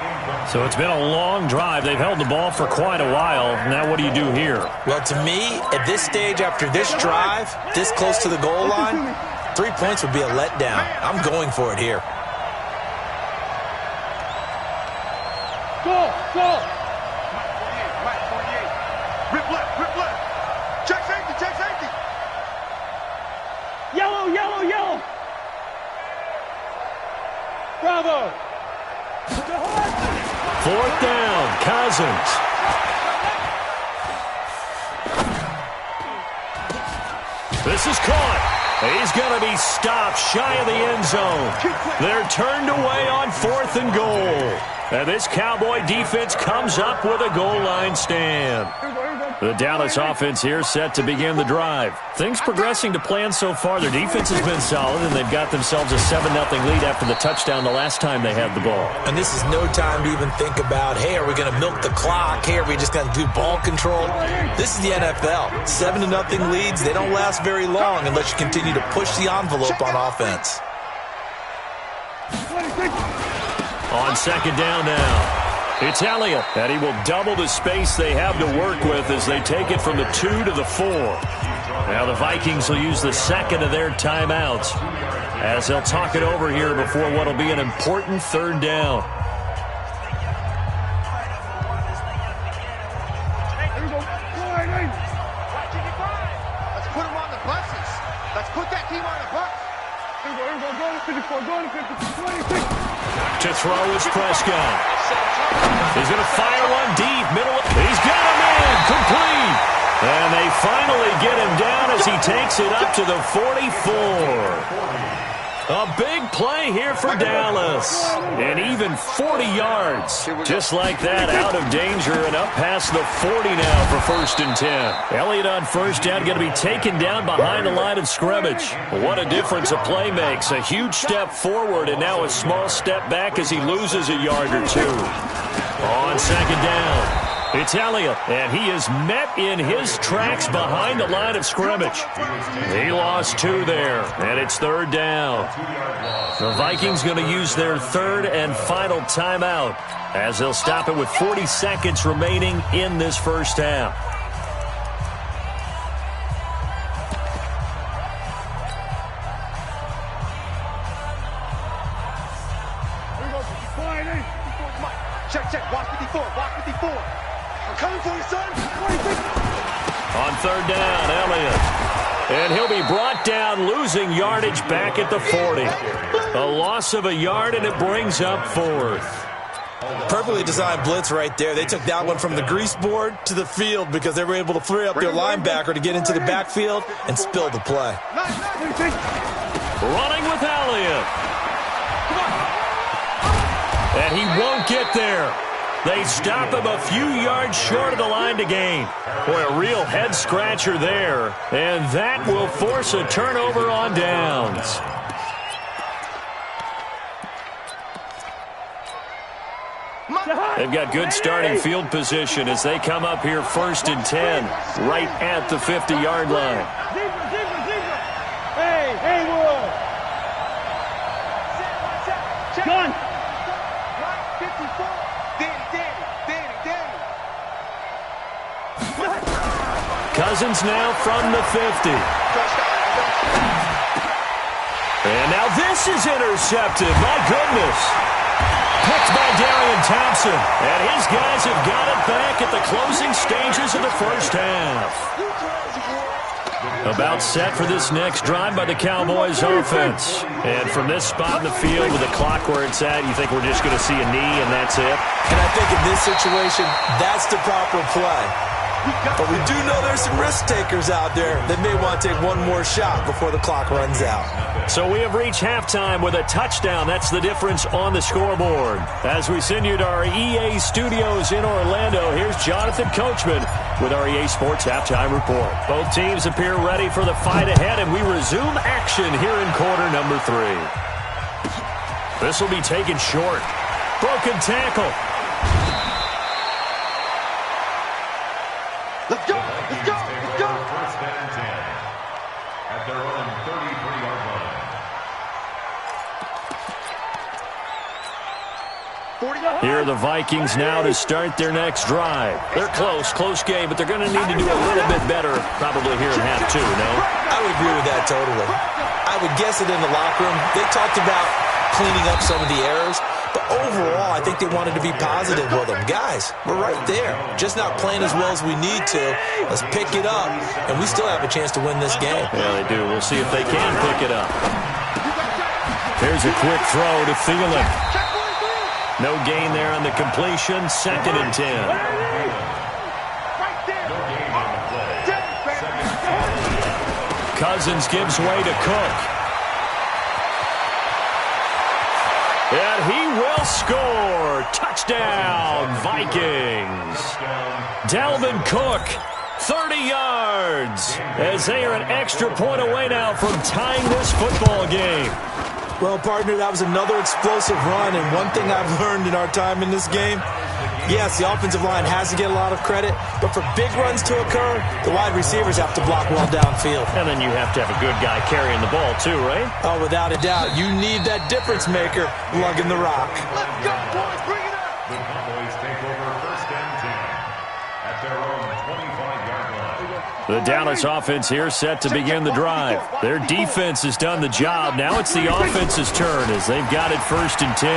A: So it's been a long drive. They've held the ball for quite a while. Now what do you do here?
C: Well, to me, at this stage, after this drive, this close to the goal line, 3 points would be a letdown. I'm going for it here.
B: Go, go. Rip left. Check safety. Yellow. Bravo.
A: 4th down, Cousins. This is caught. He's going to be stopped shy of the end zone. They're turned away on 4th and goal. And this Cowboy defense comes up with a goal line stand. The Dallas offense here set to begin the drive. Things progressing to plan so far. Their defense has been solid, and they've got themselves a 7-0 lead after the touchdown the last time they had the ball.
C: And this is no time to even think about, hey, are we going to milk the clock? Hey, are we just going to do ball control? This is the NFL. 7-0 leads, they don't last very long unless you continue to push the envelope on offense.
A: On 2nd down now. It's Elliott, and he will double the space they have to work with as they take it from the 2 to the 4. Now the Vikings will use the 2nd of their timeouts as they'll talk it over here before what will be an important 3rd down.
B: Let's put him on the buses. Let's put that team on the bus.
A: To throw is Prescott. He's going to fire one deep, middle. He's got him in, complete. And they finally get him down as he takes it up to the 44. A big play here for Dallas. And even 40 yards. Just like that, out of danger and up past the 40 now for 1st and 10. Elliott on 1st down, going to be taken down behind the line of scrimmage. What a difference a play makes. A huge step forward and now a small step back as he loses a yard or two. On 2nd down. It's Elliott, and he is met in his tracks behind the line of scrimmage. He lost 2 there, and it's 3rd down. The Vikings going to use their 3rd and final timeout as they'll stop it with 40 seconds remaining in this first half.
B: Check, watch 54, watch 54. I'm coming for you, son.
A: On 3rd down, Elliott. And he'll be brought down, losing yardage back at the 40. A loss of a yard, and it brings up 4th.
C: Perfectly designed blitz right there. They took that one from the grease board to the field because they were able to free up their linebacker to get into the backfield and spill the play.
A: Running with Elliott. And he won't get there. They stop him a few yards short of the line to gain. Boy, a real head-scratcher there. And that will force a turnover on downs. They've got good starting field position as they come up here 1st and 10, right at the 50-yard line.
B: Hey, Wood. Gun. 54. Danny.
A: Cousins now from the 50. And now this is intercepted. My goodness. Picked by Darian Thompson. And his guys have got it back at the closing stages of the first half. About set for this next drive by the Cowboys offense. And from this spot in the field with the clock where it's at, you think we're just going to see a knee and that's it?
C: And I think in this situation, that's the proper play. But we do know there's some risk takers out there that may want to take one more shot before the clock runs out.
A: So we have reached halftime with a touchdown. That's the difference on the scoreboard. As we send you to our EA studios in Orlando, here's Jonathan Coachman with our EA Sports Halftime Report. Both teams appear ready for the fight ahead, and we resume action here in quarter number 3. This will be taken short. Broken tackle.
B: Let's go.
D: 1st and 10 at their own 33-yard line.
A: Here are the Vikings now to start their next drive. They're close game, but they're going to need to do a little bit better probably here in half 2, no?
C: I would agree with that totally. I would guess it in the locker room. They talked about cleaning up some of the errors, but overall, I think they wanted to be positive with them. Guys, we're right there. Just not playing as well as we need to. Let's pick it up, and we still have a chance to win this game.
A: Yeah, they do. We'll see if they can pick it up. Here's a quick throw to Thielen. No gain there on the completion. 2nd and 10. Cousins gives way to Cook. And he will score. Touchdown, Vikings. Dalvin Cook, 30 yards, as they are an extra point away now from tying this football game.
C: Well, partner, that was another explosive run, and one thing I've learned in our time in this game, yes, the offensive line has to get a lot of credit, but for big runs to occur, the wide receivers have to block well downfield.
A: And then you have to have a good guy carrying the ball too, right?
C: Oh, without a doubt. You need that difference maker lugging the rock.
B: Let's go, boys. Bring it up.
D: The Cowboys take over 1st and 10 at their own 25-yard line.
A: The Dallas offense here set to begin the drive. Their defense has done the job. Now it's the offense's turn as they've got it 1st and 10.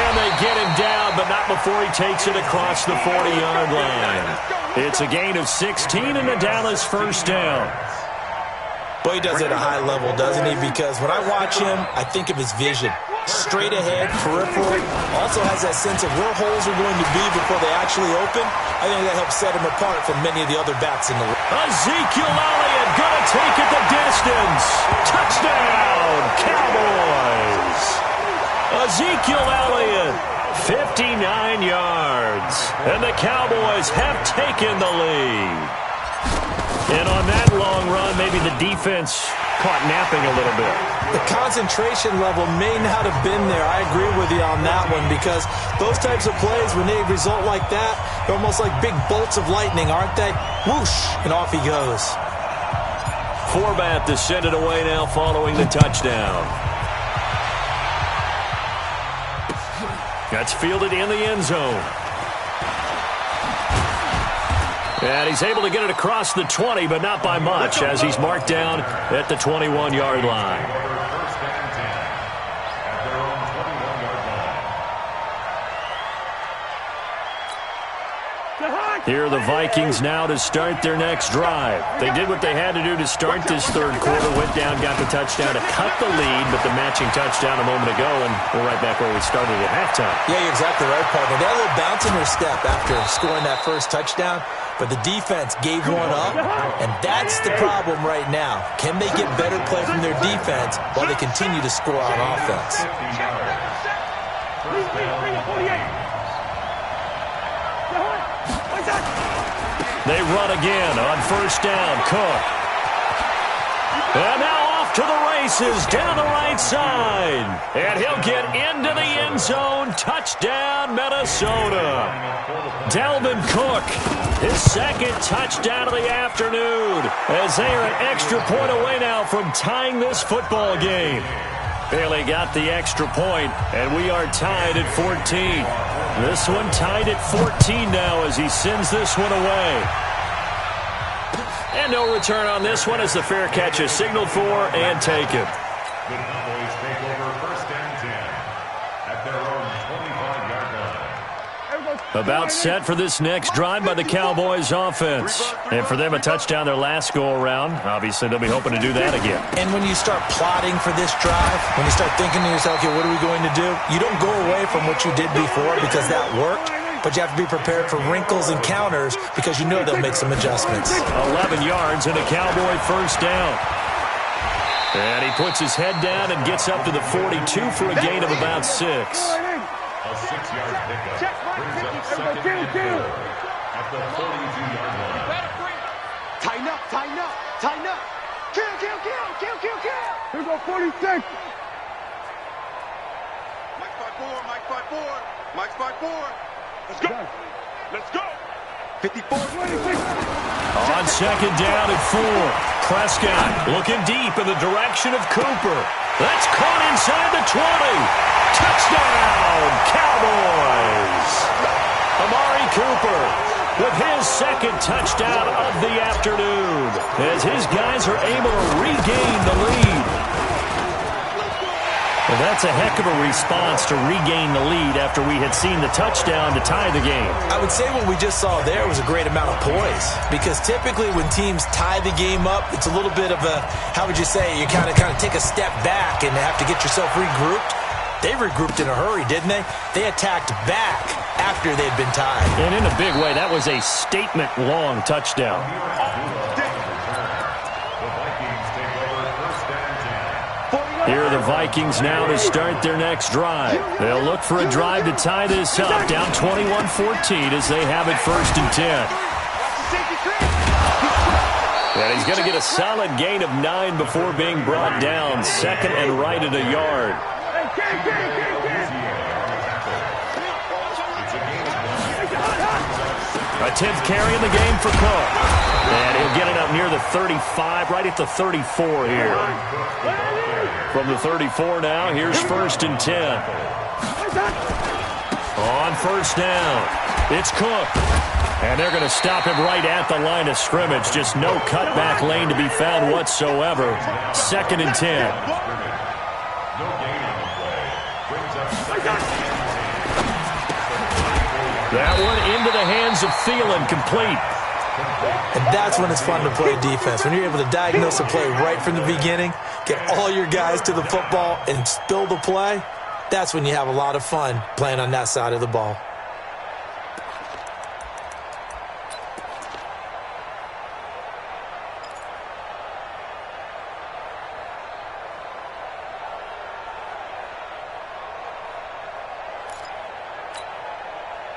A: And they get him down, but not before he takes it across the 40-yard line. It's a gain of 16 and a Dallas 1st down.
C: Boy, he does it at a high level, doesn't he? Because when I watch him, I think of his vision. Straight ahead, peripheral, also has that sense of where holes are going to be before they actually open. I think that helps set him apart from many of the other backs in the league.
A: Ezekiel Elliott gonna take it the distance. Touchdown, Cowboys. Ezekiel Elliott, 59 yards. And the Cowboys have taken the lead. And on that long run, maybe the defense caught napping a little bit.
C: The concentration level may not have been there. I agree with you on that one because those types of plays, when they result like that, they're almost like big bolts of lightning, aren't they? Whoosh, and off he goes.
A: Forbath to send it away now following the touchdown. That's fielded in the end zone. And he's able to get it across the 20, but not by much, as he's marked down at the 21-yard line.
D: First and 10 at their own 21-yard line.
A: Here are the Vikings now to start their next drive. They did what they had to do to start this third quarter, went down, got the touchdown to cut the lead, but the matching touchdown a moment ago, and we're right back where we started at halftime.
C: Yeah, you're exactly right, partner. They had a little bounce in their step after scoring that first touchdown, but the defense gave one up, and that's the problem right now. Can they get better play from their defense while they continue to score on offense?
A: They run again on first down. Cook. And now off to the races down the right side. And he'll get into the end zone. Touchdown, Minnesota. Dalvin Cook, his second touchdown of the afternoon, as they are an extra point away now from tying this football game. Bailey got the extra point, and we are tied at 14. This one tied at 14 now as he sends this one away. And no return on this one as the fair catch is signaled for and taken.
D: The Cowboys take over first and 10 at their own 25-yard line.
A: About set for this next drive by the Cowboys offense. And for them, a touchdown their last go-around. Obviously, they'll be hoping to do that again.
C: And when you start plotting for this drive, when you start thinking to yourself, okay, what are we going to do? You don't go away from what you did before because that worked, but you have to be prepared for wrinkles and counters because you know they'll make some adjustments.
A: 11 yards and a Cowboy first down. And he puts his head down and gets up to the 42 for a gain of about 6.
D: A 6-yard pickup brings up second and 4 at the 42-yard line.
B: Tighten up, tighten up, tighten up. Kill, kill, kill, kill, kill, kill. Here go 46. Mike 5-4, Mike 5-4, Mike 5-4. Let's go. Let's go. 54. 26.
A: On second down at 4. Prescott looking deep in the direction of Cooper. That's caught inside the 20. Touchdown, Cowboys. Amari Cooper with his second touchdown of the afternoon as his guys are able to regain the lead. Well, that's a heck of a response to regain the lead after we had seen the touchdown to tie the game.
C: I would say what we just saw there was a great amount of poise because typically when teams tie the game up, it's a little bit of a, how would you say, you kind of take a step back and have to get yourself regrouped. They regrouped in a hurry, didn't they? They attacked back after they'd been tied.
A: And in a big way, that was a statement-long touchdown. Here are the Vikings now to start their next drive. They'll look for a drive to tie this up, down 21-14 as they have it first and 10. And he's going to get a solid gain of 9 before being brought down, second and right at a yard. A 10th carry in the game for Cook. And he'll get it up near the 35, right at the 34 here. From the 34 now, here's first and 10. On first down, it's Cook. And they're going to stop him right at the line of scrimmage. Just no cutback lane to be found whatsoever. Second and 10. That one into the hands of Thielen, complete.
C: And that's when it's fun to play defense. When you're able to diagnose a play right from the beginning, get all your guys to the football, and spill the play, that's when you have a lot of fun playing on that side of the ball.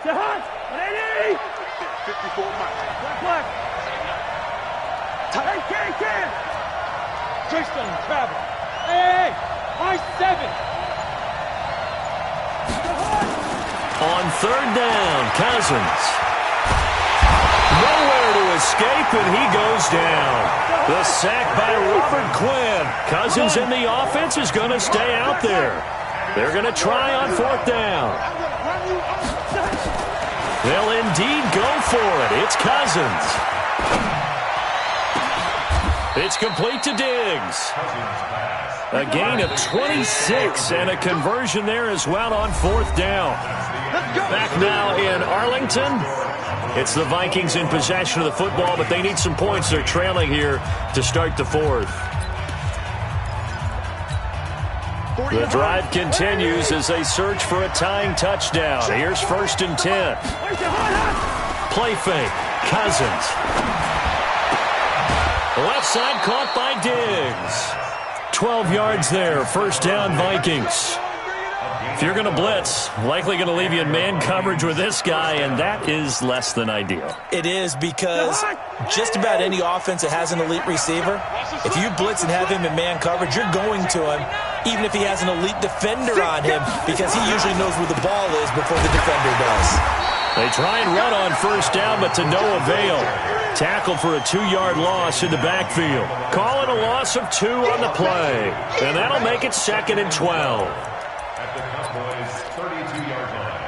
B: Jahan, 180! 54 miles. Black. Tight. Can. Tristan, travel. Hey! I-7.
A: On third down, Cousins. Nowhere to escape, and he goes down. The sack by Robert Quinn. Cousins in the offense is going to stay out there. They're going to try on fourth down. They'll indeed go for it. It's Cousins. It's complete to Diggs. A gain of 26 and a conversion there as well on fourth down. Back now in Arlington. It's the Vikings in possession of the football, but they need some points. They're trailing here to start the fourth. The drive continues as they search for a tying touchdown. Here's 1st and 10. Play fake. Cousins. Left side caught by Diggs. 12 yards there. First down, Vikings. If you're going to blitz, likely going to leave you in man coverage with this guy, and that is less than ideal.
C: It is, because just about any offense that has an elite receiver, if you blitz and have him in man coverage, you're going to him, even if he has an elite defender on him, because he usually knows where the ball is before the defender does.
A: They try and run on first down, but to no avail. Tackled for a 2-yard loss in the backfield. Call it a loss of 2 on the play, and that'll make it 2nd and 12.
D: At the Cowboys' 32-yard line.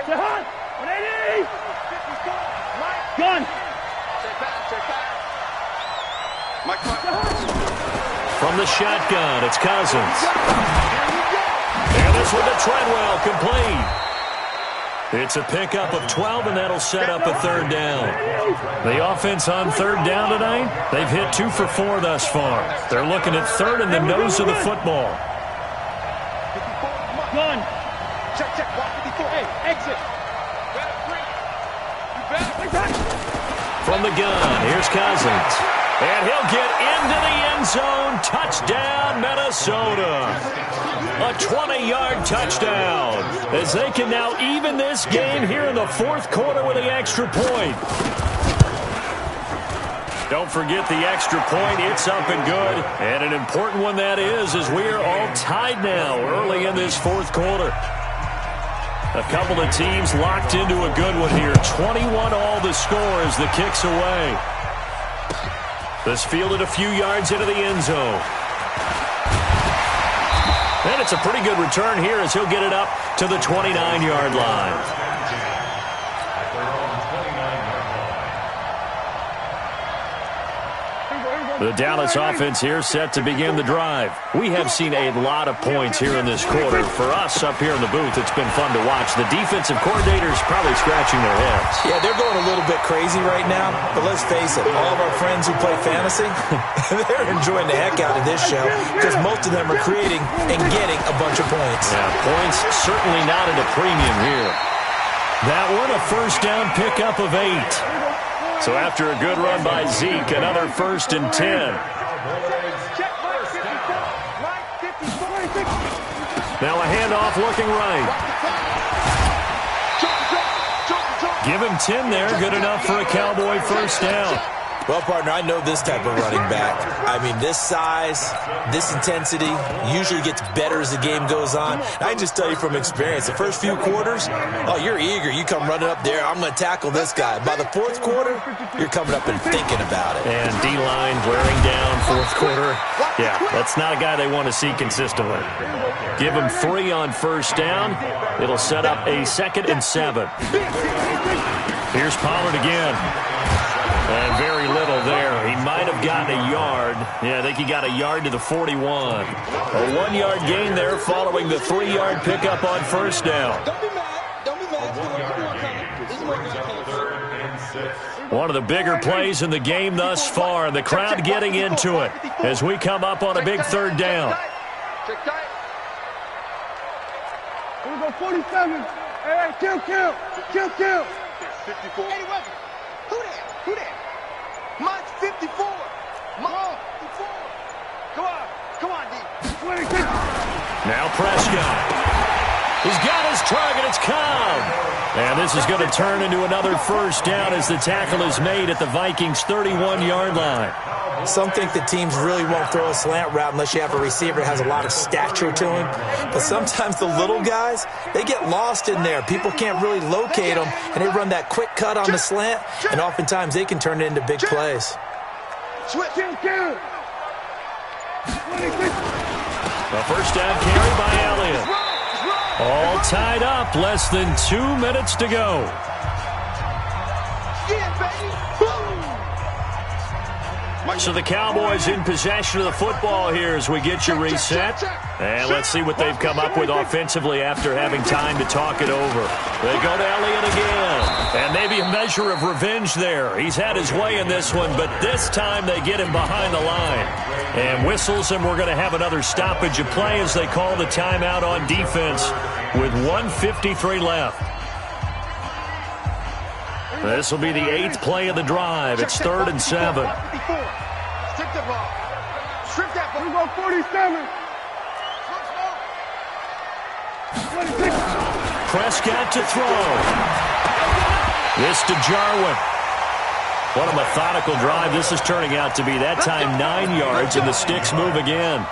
B: Jahan, 180! Gun! Check back.
A: From the shotgun, it's Cousins. And this one to Treadwell, complete. It's a pickup of 12, and that'll set up a third down. The offense on third down tonight, they've hit 2 for 4 thus far. They're looking at third in the nose of the football.
B: Gun. Check. 154. Hey, exit.
A: From the gun, here's Cousins. And he'll get into the end zone. Touchdown, Minnesota. A 20-yard touchdown as they can now even this game here in the fourth quarter with the extra point. Don't forget the extra point. It's up and good. And an important one that is, as we are all tied now early in this fourth quarter. A couple of teams locked into a good one here. 21-all the score as the kick's away. This fielded a few yards into the end zone. And it's a pretty good return here as he'll get it up to the 29-yard line. The Dallas offense here set to begin the drive. We have seen a lot of points here in this quarter. For us up here in the booth, it's been fun to watch. The defensive coordinators probably scratching their heads.
C: Yeah, they're going a little bit crazy right now. But let's face it, all of our friends who play fantasy, they're enjoying the heck out of this show because most of them are creating and getting a bunch of points.
A: Yeah, points certainly not at a premium here. That one a first down pickup of 8. So after a good run by Zeke, another 1st and 10. Now a handoff looking right. Give him 10 there. Good enough for a Cowboy first down.
C: Well, partner, I know this type of running back. I mean, this size, this intensity usually gets better as the game goes on. I can just tell you from experience, the first few quarters, oh, you're eager. You come running up there, I'm going to tackle this guy. By the fourth quarter, you're coming up and thinking about it.
A: And D-line wearing down fourth quarter. Yeah, that's not a guy they want to see consistently. Give him 3 on first down. It'll set up a 2nd and 7. Here's Pollard again. And very little there. He might have gotten a yard. Yeah, I think he got a yard to the 41. A 1-yard gain there following the 3-yard pickup on first down.
B: Don't be mad. Don't be mad.
D: A 1-yard gain. This brings up 3rd and 6.
A: One of the bigger plays in the game thus far. The crowd getting into it as we come up on a big third down.
B: Check tight. Here we go, 47. Hey, kill. 54. Hey, who that? Mine's 54. Mine 54. Come on, D. 26.
A: Now Prescott. He's got his target. It's Cobb. And this is going to turn into another first down as the tackle is made at the Vikings' 31-yard line.
C: Some think that teams really won't throw a slant route unless you have a receiver that has a lot of stature to him. But sometimes the little guys, they get lost in there. People can't really locate them, and they run that quick cut on the slant, and oftentimes they can turn it into big plays.
B: Switch.
A: A first down carry by Elliott. All tied up, less than 2 minutes to go.
B: Yeah, baby.
A: So the Cowboys in possession of the football here as we get you reset. And let's see what they've come up with offensively after having time to talk it over. They go to Elliott again. And maybe a measure of revenge there. He's had his way in this one, but this time they get him behind the line. And whistles, and we're going to have another stoppage of play as they call the timeout on defense with 1:53 left. This will be the 8th play of the drive. It's 3rd and 7.
B: Strip the ball. Strip that ball. We go 47.
A: Prescott to throw. This to Jarwin. What a methodical drive this is turning out to be. That time 9 yards, and the sticks move again.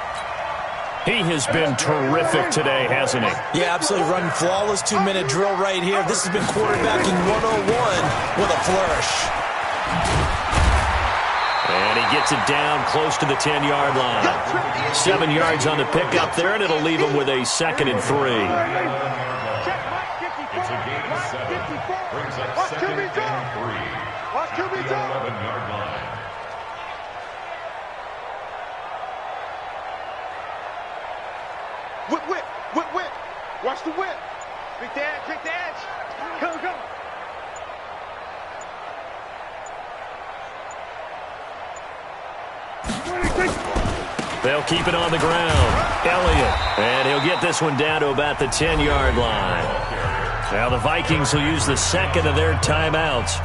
A: He has been terrific today, hasn't he?
C: Yeah, absolutely. Running flawless 2-minute drill right here. This has been quarterbacking 101 with a flourish.
A: And he gets it down close to the 10-yard line. 7 yards on the pickup there, and it'll leave him with a 2nd and 3.
D: It's a gain of 7. Brings up 2nd and 3.
B: Watch QB
D: The 11-yard line.
B: Whip. Watch the whip. Big the edge. Go.
A: They'll keep it on the ground. Elliott. And he'll get this one down to about the 10-yard line. Now the Vikings will use the 2nd of their timeouts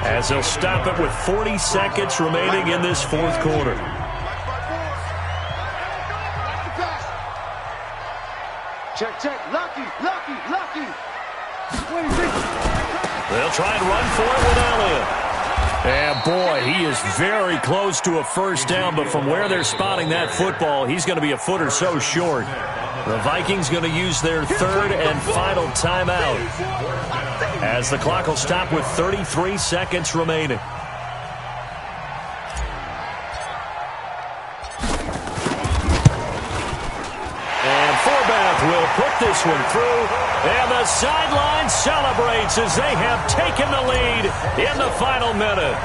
A: as they'll stop it with 40 seconds remaining in this 4th quarter.
B: Check. Lucky.
A: They'll try and run for it with Elliott. And boy, he is very close to a first down, but from where they're spotting that football, he's going to be a foot or so short. The Vikings going to use their 3rd and final timeout as the clock will stop with 33 seconds remaining. Will put this one through, and the sideline celebrates as they have taken the lead in the final minute.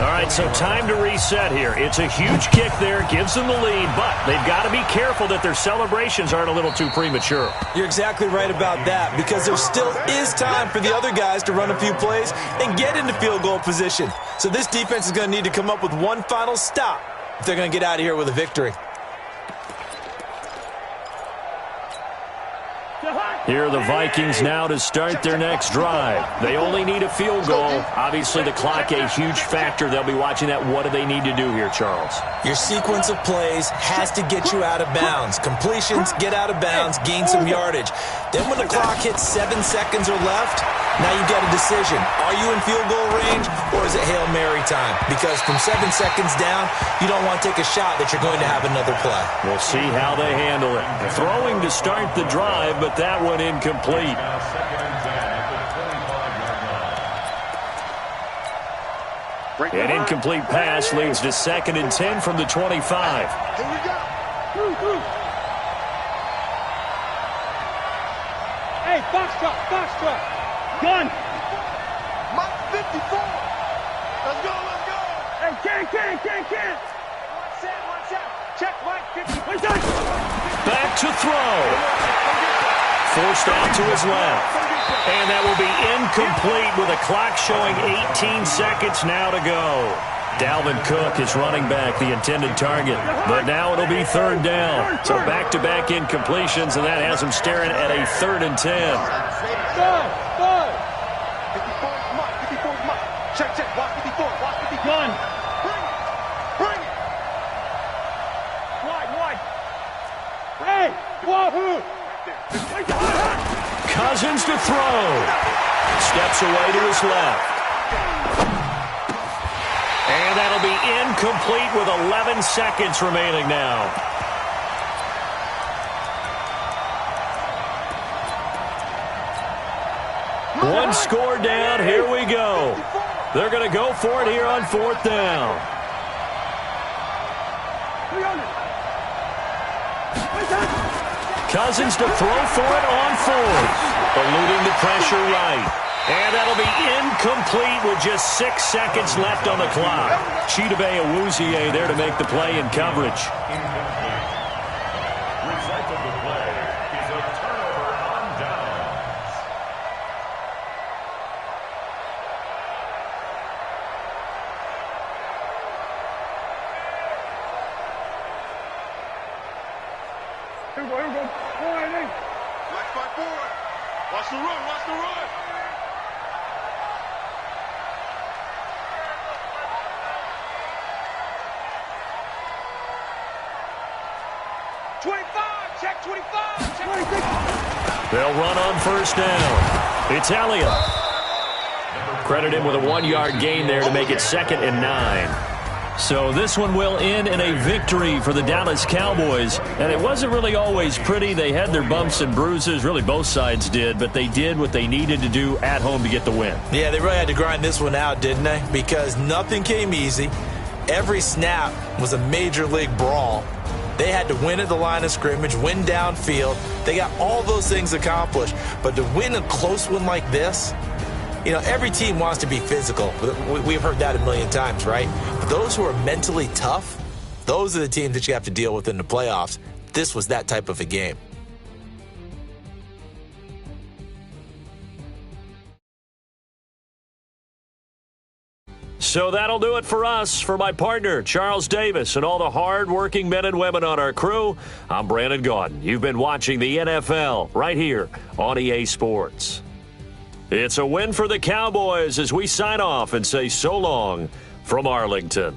A: All right, so time to reset here. It's a huge kick there, gives them the lead, but they've got to be careful that their celebrations aren't a little too premature.
C: You're exactly right about that, because there still is time for the other guys to run a few plays and get into field goal position. So this defense is going to need to come up with one final stop if they're going to get out of here with a victory.
A: Here are the Vikings now to start their next drive. They only need a field goal. Obviously, the clock a huge factor. They'll be watching that. What do they need to do here, Charles?
C: Your sequence of plays has to get you out of bounds. Completions, get out of bounds, gain some yardage. Then when the clock hits 7 seconds or left, now you got a decision. Are you in field goal range, or is it Hail Mary time? Because from 7 seconds down, you don't want to take a shot that you're going to have another play.
A: We'll see how they handle it. Throwing to start the drive, but that one incomplete. An incomplete pass leads to 2nd and 10 from the 25.
B: Here we go.
F: Hey, box truck. Gun.
B: Mike 54. Let's go.
F: Hey, can.
B: One set. Check Mike 54.
A: Back to throw. Forced out to his left. And that will be incomplete with a clock showing 18 seconds now to go. Dalvin Cook is running back, the intended target. But now it'll be third down. So back-to-back incompletions, and that has him staring at a 3rd and 10.
B: Check, check. Watch 54. Watch 54.
F: Gun.
B: Bring it. Bring it.
F: Wide. Hey, wahoo.
A: Cousins to throw. Steps away to his left. And that'll be incomplete with 11 seconds remaining now. One score down. Here we go. They're going to go for it here on 4th down. Cousins to throw for it on 4th. Eluding the pressure right. And that'll be incomplete with just 6 seconds left on the clock. Chidobe Awuzie there to make the play in coverage.
D: Incomplete. Result of the play is a turnover on downs.
F: Here we go.
B: Watch my board. Watch the run. Watch the run. Check 25. Check 26.
A: They'll run on 1st down. It's Elliott. Credit him with a 1-yard gain there to make it 2nd and 9. So this one will end in a victory for the Dallas Cowboys. And it wasn't really always pretty. They had their bumps and bruises. Really, both sides did. But they did what they needed to do at home to get the win.
C: Yeah, they really had to grind this one out, didn't they? Because nothing came easy. Every snap was a major league brawl. They had to win at the line of scrimmage, win downfield. They got all those things accomplished. But to win a close one like this, you know, every team wants to be physical. We've heard that a million times, right? But those who are mentally tough, those are the teams that you have to deal with in the playoffs. This was that type of a game.
A: So that'll do it for us. For my partner, Charles Davis, and all the hard-working men and women on our crew, I'm Brandon Gaudin. You've been watching the NFL right here on EA Sports. It's a win for the Cowboys as we sign off and say so long from Arlington.